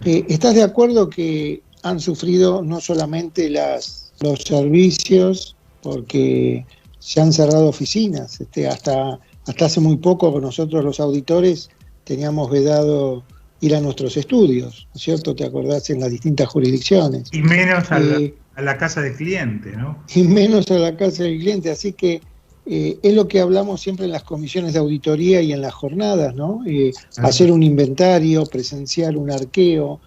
¿Estás de acuerdo que han sufrido no solamente los servicios, porque se han cerrado oficinas? Hasta hace muy poco nosotros los auditores teníamos vedado ir a nuestros estudios, ¿no es cierto? ¿Te acordás? En las distintas jurisdicciones. Y menos a la casa del cliente, ¿no? Y menos a la casa del cliente, así que es lo que hablamos siempre en las comisiones de auditoría y en las jornadas, ¿no? Hacer un inventario, presenciar un arqueo,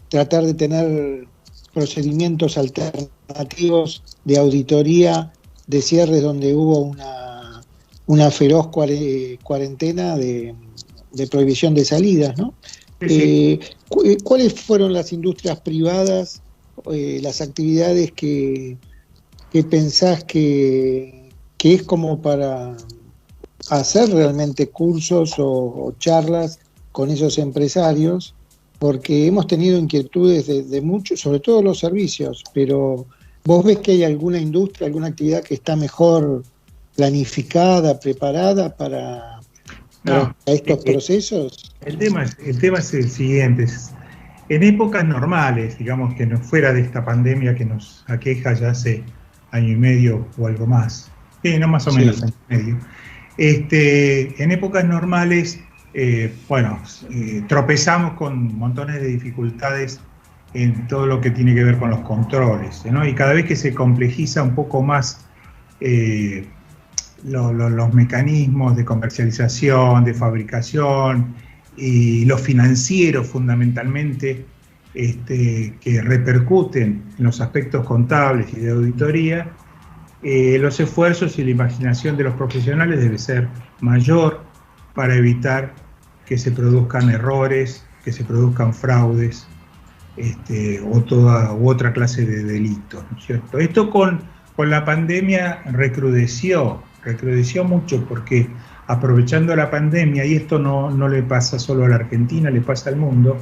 tratar de tener procedimientos alternativos de auditoría de cierres donde hubo una feroz cuarentena de prohibición de salidas, ¿no? Sí. ¿Cuáles fueron las industrias privadas, las actividades que pensás que es como para hacer realmente cursos o charlas con esos empresarios? Porque hemos tenido inquietudes de muchos, sobre todo los servicios, pero ¿vos ves que hay alguna industria, alguna actividad que está mejor planificada, preparada para estos procesos? El tema es el siguiente. En épocas normales, digamos que no fuera de esta pandemia que nos aqueja ya hace año y medio o algo más, no más o menos año y medio, en épocas normales, tropezamos con montones de dificultades en todo lo que tiene que ver con los controles, ¿no? Y cada vez que se complejiza un poco más los mecanismos de comercialización, de fabricación y los financieros fundamentalmente, que repercuten en los aspectos contables y de auditoría, los esfuerzos y la imaginación de los profesionales debe ser mayor para evitar que se produzcan errores, que se produzcan fraudes, u otra clase de delitos, ¿no es cierto? Esto con la pandemia recrudeció mucho, porque aprovechando la pandemia, y esto no le pasa solo a la Argentina, le pasa al mundo,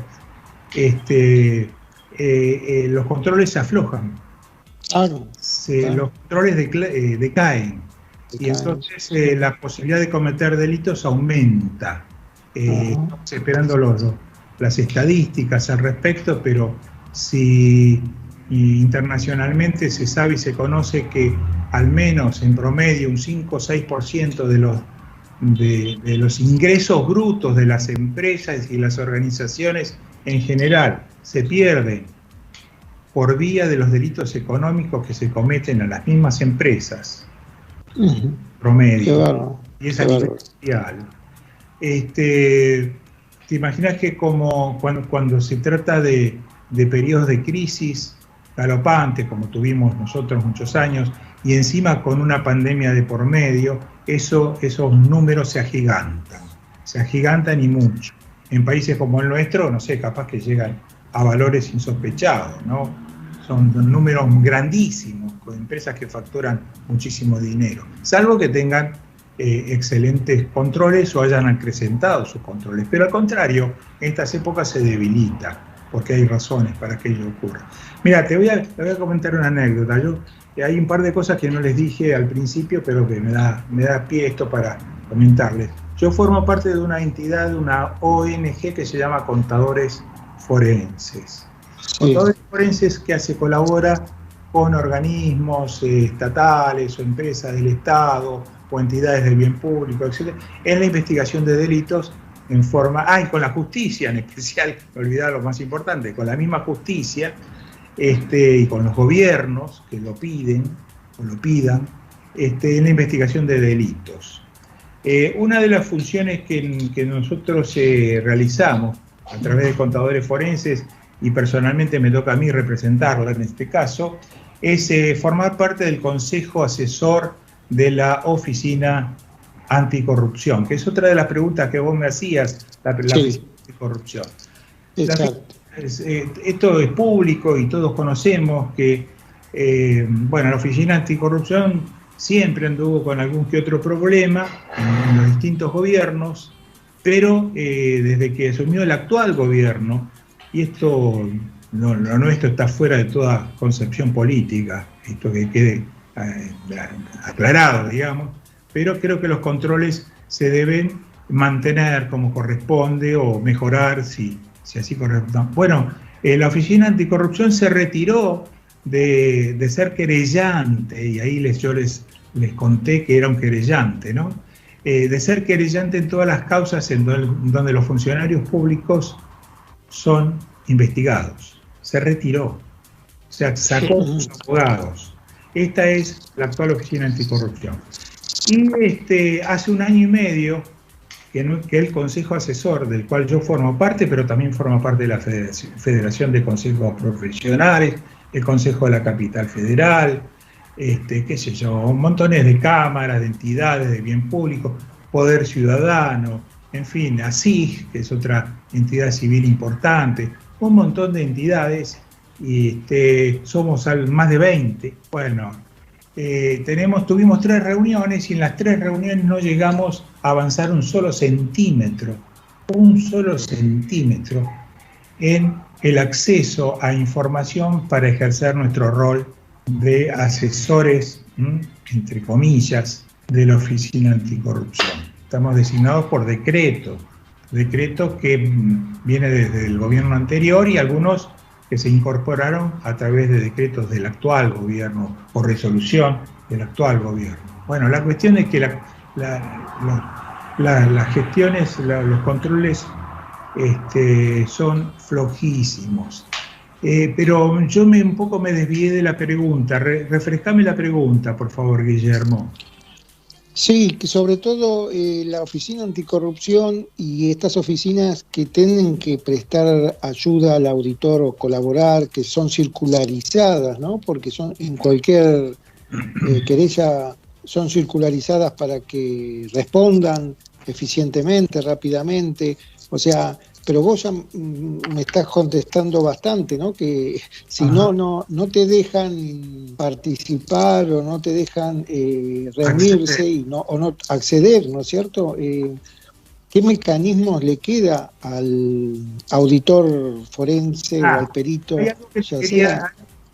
los controles se aflojan. Claro. Los controles decaen. Y entonces la posibilidad de cometer delitos aumenta. Estamos esperando las estadísticas al respecto, pero si internacionalmente se sabe y se conoce que al menos en promedio un 5 o 6% de los ingresos brutos de las empresas y las organizaciones en general se pierden por vía de los delitos económicos que se cometen a las mismas empresas, promedio, y es a nivel mundial. ¿Te imaginas que cuando se trata de periodos de crisis galopante, como tuvimos nosotros muchos años, y encima con una pandemia de por medio, esos números se agigantan y mucho. En países como el nuestro, no sé, capaz que llegan a valores insospechados, ¿no? Son números grandísimos, con empresas que facturan muchísimo dinero, salvo que tengan excelentes controles o hayan acrecentado sus controles. Pero al contrario, en estas épocas se debilita, porque hay razones para que ello ocurra. Mira, te voy a comentar una anécdota. Hay un par de cosas que no les dije al principio, pero que me da pie esto para comentarles. Yo formo parte de una entidad, de una ONG que se llama Contadores Forenses. Sí. Contadores Forenses que colabora con organismos estatales o empresas del Estado o entidades del bien público, etc., en la investigación de delitos en forma... y con la justicia en especial, me olvidaba lo más importante, con la misma justicia, y con los gobiernos que lo piden o lo pidan, en la investigación de delitos. Una de las funciones que nosotros realizamos a través de Contadores Forenses, y personalmente me toca a mí representarla en este caso, es formar parte del Consejo Asesor de la Oficina anticorrupción, que es otra de las preguntas que vos me hacías, la oficina anticorrupción. Esto es público y todos conocemos que la oficina anticorrupción siempre anduvo con algún que otro problema en los distintos gobiernos, pero desde que asumió el actual gobierno, y esto lo nuestro está fuera de toda concepción política, esto que quede aclarado, digamos, pero creo que los controles se deben mantener como corresponde o mejorar si así corresponde. Bueno, la Oficina Anticorrupción se retiró de ser querellante, y ahí yo les conté que era un querellante, ¿no? De ser querellante en todas las causas en donde los funcionarios públicos son investigados. Se retiró, o sea, sacó sus abogados. Esta es la actual Oficina Anticorrupción. Y hace un año y medio que el Consejo Asesor, del cual yo formo parte, pero también forma parte de la Federación de Consejos Profesionales, el Consejo de la Capital Federal, qué sé yo, montones de cámaras, de entidades de bien público, Poder Ciudadano, en fin, ASIG, que es otra entidad civil importante, un montón de entidades, y somos más de 20. Bueno, tuvimos 3 reuniones y en las 3 reuniones no llegamos a avanzar un solo centímetro en el acceso a información para ejercer nuestro rol de asesores, entre comillas, de la Oficina Anticorrupción. Estamos designados por decreto que viene desde el gobierno anterior y algunos que se incorporaron a través de decretos del actual gobierno o resolución del actual gobierno. Bueno, la cuestión es que las gestiones, los controles son flojísimos. Pero yo un poco me desvié de la pregunta. Refrescame la pregunta, por favor, Guillermo. Sí, que sobre todo la Oficina Anticorrupción y estas oficinas que tienen que prestar ayuda al auditor o colaborar, que son circularizadas, ¿no? Porque son en cualquier querella son circularizadas para que respondan eficientemente, rápidamente. O sea, pero vos ya me estás contestando bastante, ¿no? Que si no te dejan participar o no te dejan reunirse o no acceder, ¿no es cierto? ¿Qué mecanismos le queda al auditor forense o al perito? Hay algo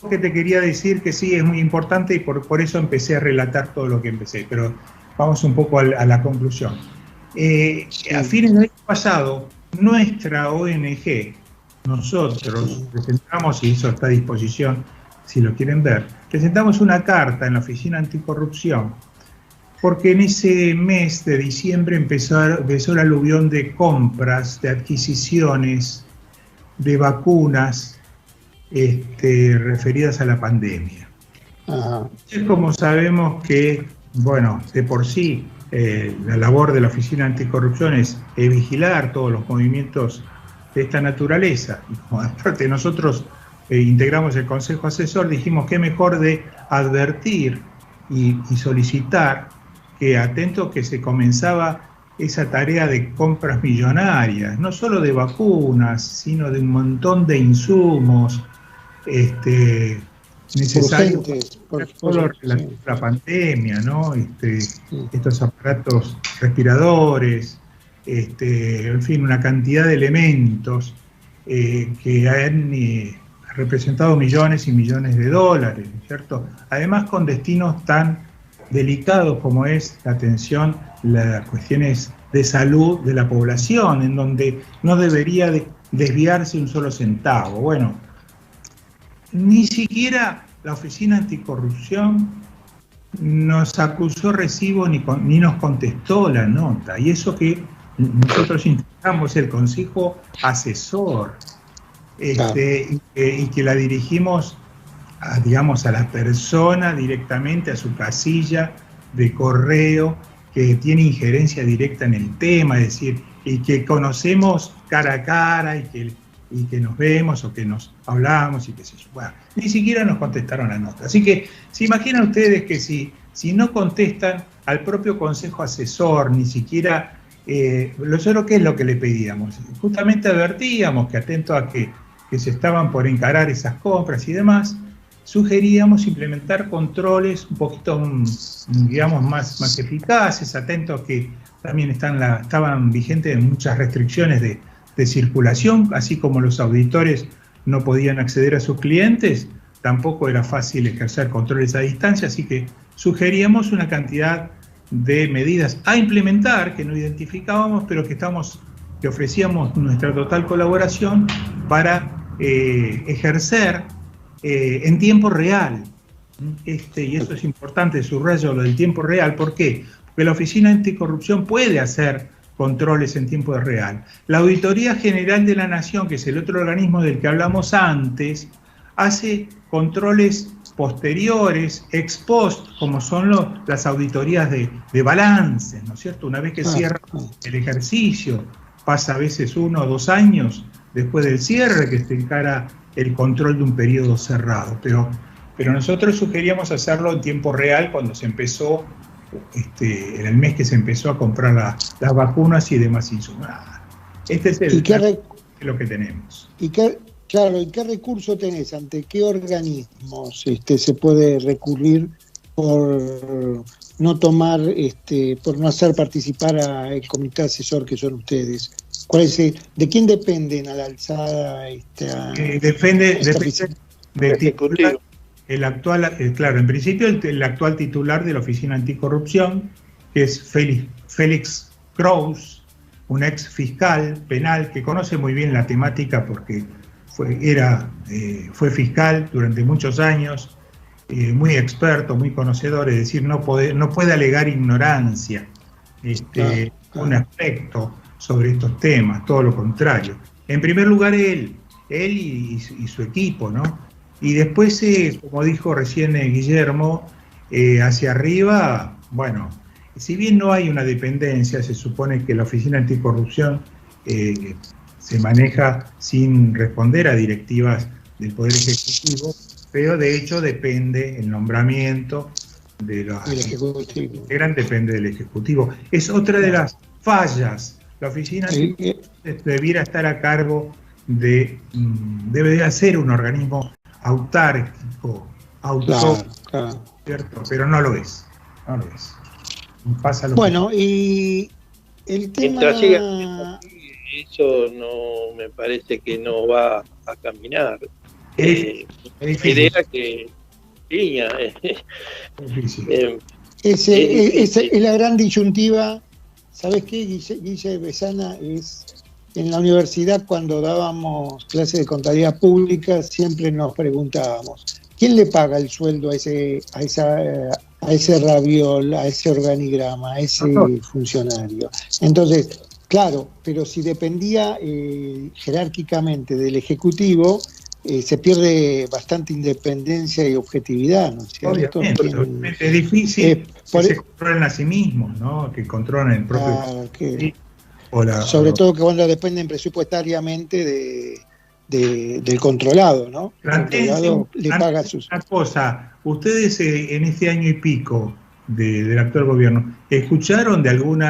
que te quería decir que sí es muy importante y por eso empecé a relatar todo lo que empecé, pero vamos un poco a la conclusión. A fines del año pasado, nuestra ONG, nosotros presentamos, y eso está a disposición si lo quieren ver, presentamos una carta en la Oficina Anticorrupción porque en ese mes de diciembre empezó el aluvión de compras, de adquisiciones, de vacunas referidas a la pandemia. Como sabemos que, bueno, de por sí, la labor de la Oficina Anticorrupción es vigilar todos los movimientos de esta naturaleza. Y como aparte nosotros integramos el Consejo Asesor, dijimos que mejor de advertir y solicitar que atento que se comenzaba esa tarea de compras millonarias, no solo de vacunas, sino de un montón de insumos necesarios para todo relativo a la pandemia, ¿no? Estos aparatos respiradores, en fin, una cantidad de elementos que han representado millones y millones de dólares, ¿cierto? Además con destinos tan delicados como es la atención, las cuestiones de salud de la población, en donde no debería desviarse un solo centavo. Bueno, ni siquiera la Oficina Anticorrupción nos acusó recibo ni nos contestó la nota. Y eso que nosotros integramos el Consejo Asesor y que la dirigimos a la persona directamente, a su casilla de correo, que tiene injerencia directa en el tema, es decir, y que conocemos cara a cara y que nos vemos o que nos hablamos y qué sé yo. Bueno, ni siquiera nos contestaron la nota. Así que se imaginan ustedes que si no contestan, al propio consejo asesor, ni siquiera... nosotros, ¿qué es lo que le pedíamos? Justamente advertíamos que atento a que se estaban por encarar esas compras y demás, sugeríamos implementar controles un poquito, digamos, más eficaces, atentos que también estaban vigentes muchas restricciones de circulación, así como los auditores no podían acceder a sus clientes, tampoco era fácil ejercer controles a distancia, así que sugeríamos una cantidad de medidas a implementar que no identificábamos, pero que ofrecíamos nuestra total colaboración para ejercer en tiempo real. Y eso es importante, subrayo lo del tiempo real. ¿Por qué? Porque la Oficina Anticorrupción puede hacer controles en tiempo real. La Auditoría General de la Nación, que es el otro organismo del que hablamos antes, hace controles posteriores, ex post, como son las auditorías de balances, ¿no es cierto? Una vez que cierra el ejercicio, pasa a veces 1 o 2 años después del cierre que se encara el control de un periodo cerrado. Pero nosotros sugeríamos hacerlo en tiempo real cuando se empezó, en el mes que se empezó a comprar las vacunas y demás insumos. Este es lo que tenemos. Claro, ¿y qué recurso tenés? ¿Ante qué organismos se puede recurrir por no tomar, por no hacer participar al comité asesor que son ustedes? ¿De quién dependen a la alzada? Depende del titular, el actual, claro, en principio el actual titular de la Oficina Anticorrupción, que es Félix Kraus, un ex fiscal penal que conoce muy bien la temática porque fue fiscal durante muchos años, muy experto, muy conocedor, es decir, no puede alegar ignorancia un aspecto sobre estos temas, todo lo contrario. En primer lugar él y su equipo, ¿no? Y después, como dijo recién Guillermo, hacia arriba, bueno, si bien no hay una dependencia, se supone que la Oficina Anticorrupción se maneja sin responder a directivas del Poder Ejecutivo, pero de hecho depende el nombramiento del Ejecutivo. Depende del Ejecutivo. Es otra de las fallas. La Oficina debiera estar a cargo debería ser un organismo autárquico, ¿cierto? Pero no lo es. Pasa lo y el tema... Mientras siga, eso no me parece que no va a caminar. Idea que piña. Es la gran disyuntiva. ¿Sabes qué, Guille Besana? En la universidad, cuando dábamos clases de contabilidad pública, siempre nos preguntábamos, ¿quién le paga el sueldo a ese raviol, a ese organigrama, a ese funcionario? Entonces, claro, pero si dependía jerárquicamente del Ejecutivo, se pierde bastante independencia y objetividad, ¿no es cierto? Es difícil que se controlen a sí mismos, ¿no? Que controlen el propio... sobre todo que cuando dependen presupuestariamente del controlado, ¿no? El controlado le paga sus... Una cosa, ustedes en este año y pico del actual gobierno, ¿escucharon de algún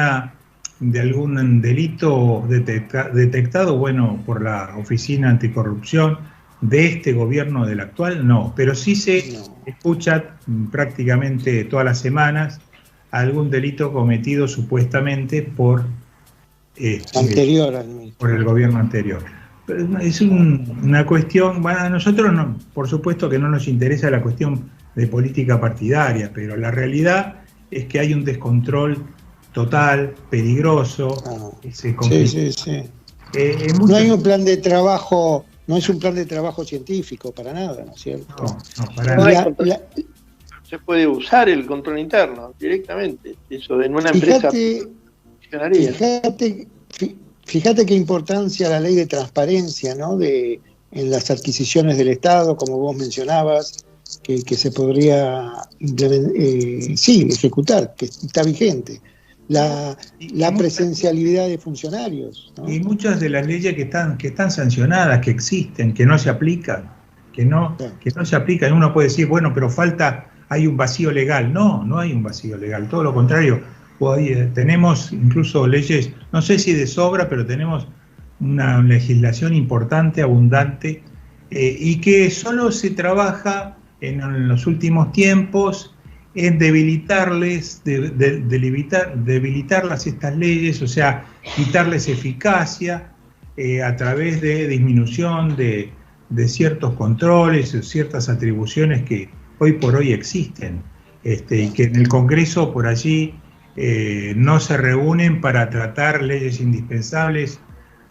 delito detectado, por la Oficina Anticorrupción de este gobierno del actual? No, pero sí se escucha prácticamente todas las semanas algún delito cometido supuestamente por el gobierno anterior. Pero es una cuestión, a nosotros no, por supuesto que no nos interesa la cuestión de política partidaria, pero la realidad es que hay un descontrol total, peligroso. No hay un plan de trabajo, no es un plan de trabajo científico para nada, ¿no es cierto? No, para nada. Se puede usar el control interno directamente, eso en una empresa funcionaría. Fíjate qué importancia la ley de transparencia, ¿no? En las adquisiciones del Estado, como vos mencionabas, que se podría ejecutar, que está vigente. La presencialidad de funcionarios, ¿no? Y muchas de las leyes que están sancionadas, que existen, que no se aplican, que no se aplican. Uno puede decir, pero falta hay un vacío legal. No hay un vacío legal, todo lo contrario. Tenemos incluso leyes, no sé si de sobra, pero tenemos una legislación importante, abundante, y que solo se trabaja en los últimos tiempos en debilitarlas estas leyes, o sea, quitarles eficacia a través de disminución de ciertos controles o ciertas atribuciones que hoy por hoy existen, y que en el Congreso por allí no se reúnen para tratar leyes indispensables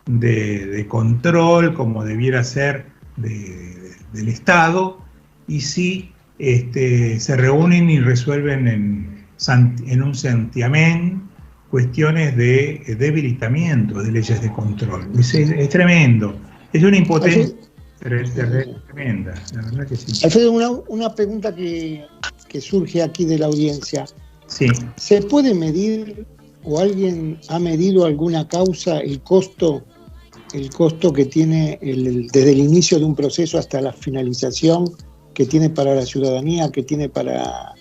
de control como debiera ser del Estado, y sí se reúnen y resuelven en un santiamén cuestiones de debilitamiento de leyes de control. Es tremendo, es una impotencia tremenda, la verdad que sí. Alfredo, una pregunta que surge aquí de la audiencia. Sí. ¿Se puede medir o alguien ha medido alguna causa el costo que tiene desde el inicio de un proceso hasta la finalización, que tiene para la ciudadanía, que tiene para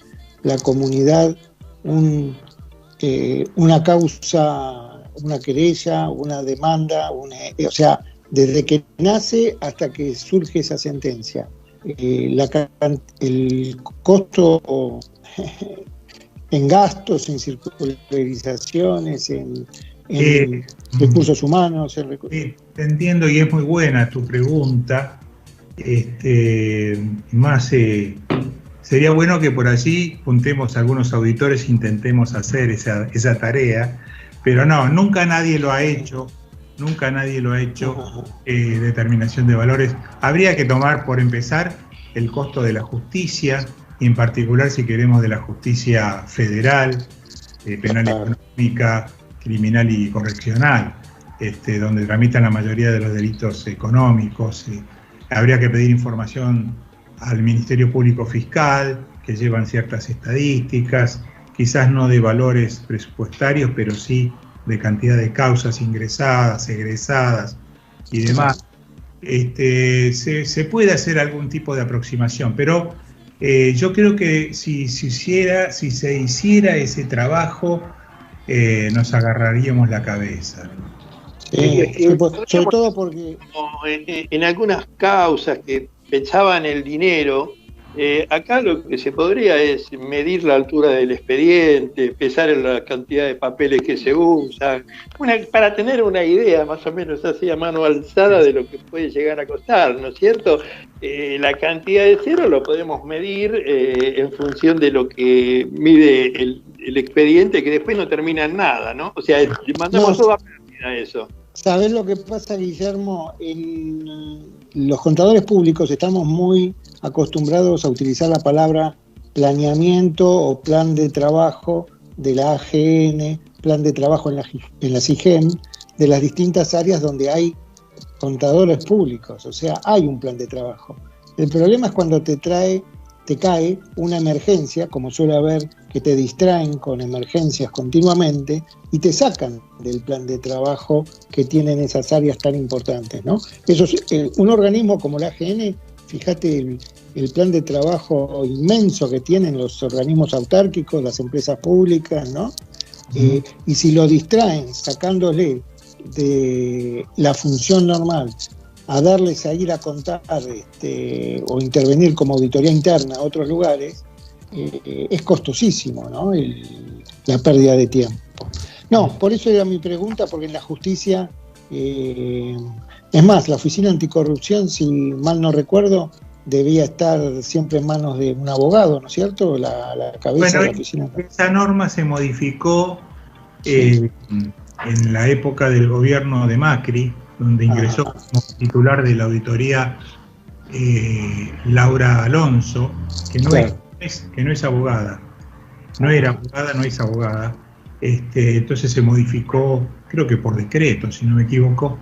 la comunidad una causa, una querella, una demanda, o sea, desde que nace hasta que surge esa sentencia? El costo en gastos, en circularizaciones, en recursos humanos. Te entiendo, y es muy buena tu pregunta. Más sería bueno que por allí juntemos algunos auditores e intentemos hacer esa tarea, pero no, nunca nadie lo ha hecho, determinación de valores. Habría que tomar, por empezar, el costo de la justicia, y en particular, si queremos, de la justicia federal, penal, económica, criminal y correccional, donde tramitan la mayoría de los delitos económicos. Habría que pedir información al Ministerio Público Fiscal, que llevan ciertas estadísticas, quizás no de valores presupuestarios, pero sí de cantidad de causas ingresadas, egresadas y demás. Se puede hacer algún tipo de aproximación, pero yo creo que si se hiciera ese trabajo, nos agarraríamos la cabeza, ¿no? Sobre todo porque en algunas causas que pensaban el dinero, acá lo que se podría es medir la altura del expediente, pesar la cantidad de papeles que se usan, para tener una idea más o menos así a mano alzada de lo que puede llegar a costar, ¿no es cierto? La cantidad de cero lo podemos medir en función de lo que mide el expediente, que después no termina en nada, ¿no? O sea, mandamos toda pérdida eso. ¿Sabés lo que pasa, Guillermo? Los contadores públicos estamos muy acostumbrados a utilizar la palabra planeamiento o plan de trabajo de la AGN, plan de trabajo en la SIGEM, de las distintas áreas donde hay contadores públicos, o sea, hay un plan de trabajo. El problema es cuando te cae una emergencia, como suele haber, que te distraen con emergencias continuamente y te sacan del plan de trabajo que tienen esas áreas tan importantes, ¿no? Eso es, un organismo como la AGN, fíjate el plan de trabajo inmenso que tienen los organismos autárquicos, las empresas públicas, ¿no? Y si lo distraen sacándole de la función normal a darles a ir a contar o intervenir como auditoría interna a otros lugares, es costosísimo, ¿no? La pérdida de tiempo. No, por eso era mi pregunta, porque en la justicia, es más, la Oficina Anticorrupción, si mal no recuerdo, debía estar siempre en manos de un abogado, ¿no es cierto? La cabeza de la oficina. Esa norma se modificó en la época del gobierno de Macri, donde ingresó como titular de la auditoría Laura Alonso, que no es abogada, no era abogada, no es abogada. Entonces se modificó, creo que por decreto, si no me equivoco,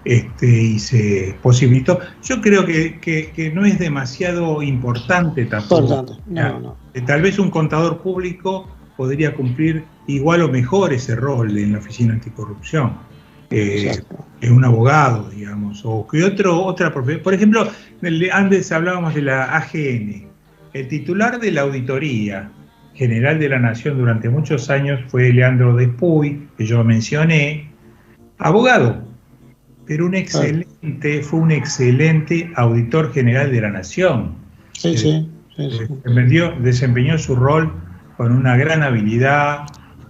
y se posibilitó. Yo creo que no es demasiado importante tampoco. No. Tal vez un contador público podría cumplir igual o mejor ese rol en la Oficina Anticorrupción. Que un abogado, digamos, o que otra profesión. Por ejemplo, antes hablábamos de la AGN. el titular de la Auditoría General de la Nación durante muchos años fue Leandro Despuy, que yo mencioné, abogado, pero fue un excelente auditor general de la Nación. Sí. Desempeñó su rol con una gran habilidad.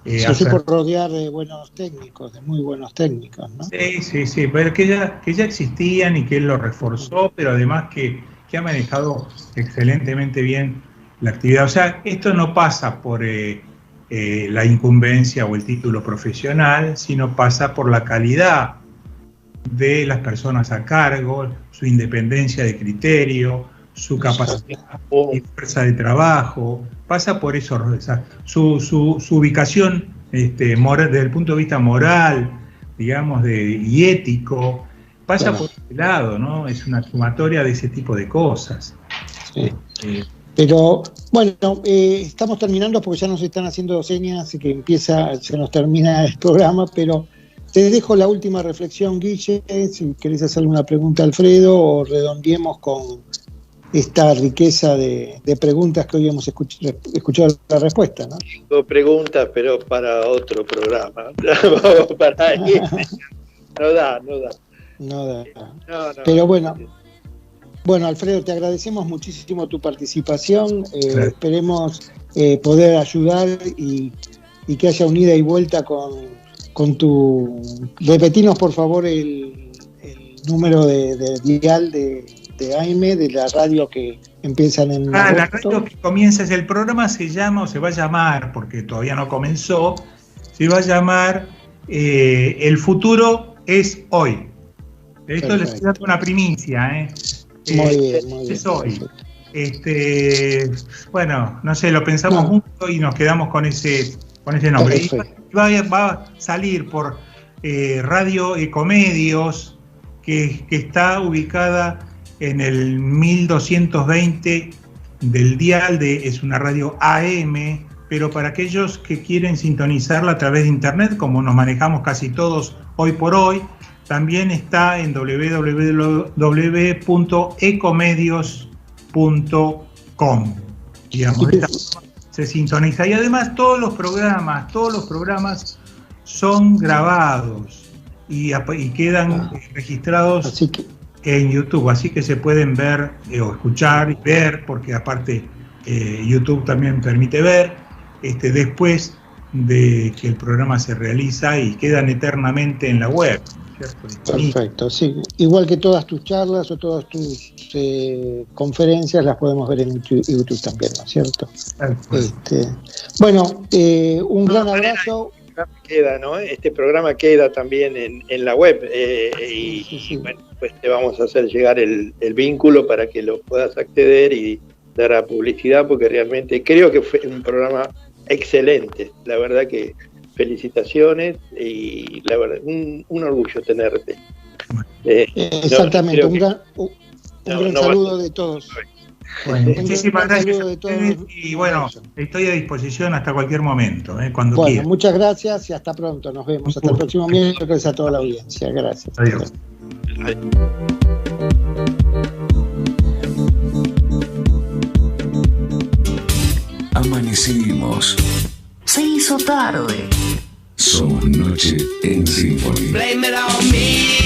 Se supo rodear de buenos técnicos, de muy buenos técnicos, ¿no? Sí, pero que ya existían y que él lo reforzó, pero además que ha manejado excelentemente bien la actividad. O sea, esto no pasa por la incumbencia o el título profesional, sino pasa por la calidad de las personas a cargo, su independencia de criterio, su capacidad y fuerza de trabajo, pasa por eso, su ubicación moral, desde el punto de vista moral, digamos, y ético, pasa por ese lado, ¿no? Es una sumatoria de ese tipo de cosas. Sí. Pero, bueno, estamos terminando porque ya nos están haciendo señas, así que se nos termina el programa, pero te dejo la última reflexión, Guille, si querés hacerle una pregunta a Alfredo o redondeemos con esta riqueza de preguntas que hoy hemos escuchado la respuesta, ¿no? Tengo preguntas, pero para otro programa. Para ahí. No da. Pero bueno, Alfredo, te agradecemos muchísimo tu participación. Esperemos poder ayudar y que haya un ida y vuelta con tu... Repetinos, por favor, el número de dial de AM, de la radio que empiezan en agosto. La radio que comienza, el programa se llama, o se va a llamar, porque todavía no comenzó, se va a llamar El futuro es hoy. Esto les da una primicia, Muy bien. Es hoy. Bueno, no sé, lo pensamos juntos y nos quedamos con ese nombre. Y va a salir por Radio Ecomedios, que está ubicada en el 1220 del dial es una radio AM, pero para aquellos que quieren sintonizarla a través de internet, como nos manejamos casi todos hoy por hoy, también está en www.ecomedios.com. Digamos, se sintoniza. Y además todos los programas son grabados y quedan registrados en YouTube, así que se pueden ver o escuchar y ver, porque aparte YouTube también permite ver después de que el programa se realiza y quedan eternamente en la web, ¿cierto? Perfecto, sí. Igual que todas tus charlas o todas tus conferencias las podemos ver en YouTube también, ¿no es cierto? Bueno, un gran abrazo. Queda, ¿no? Este programa queda también en la web bueno, pues te vamos a hacer llegar el vínculo para que lo puedas acceder y dar a publicidad, porque realmente creo que fue un programa excelente. La verdad que felicitaciones y la verdad un orgullo tenerte. Exactamente, un gran saludo de todos. Bueno, muchísimas gracias a ustedes y bueno, estoy a disposición hasta cualquier momento, cuando quieran. Muchas gracias y hasta pronto, nos vemos. Hasta el próximo miércoles a toda la audiencia. Gracias. Adiós. Amanecimos. Se hizo tarde. Somos Noche en Sinfonía. Blame it on me.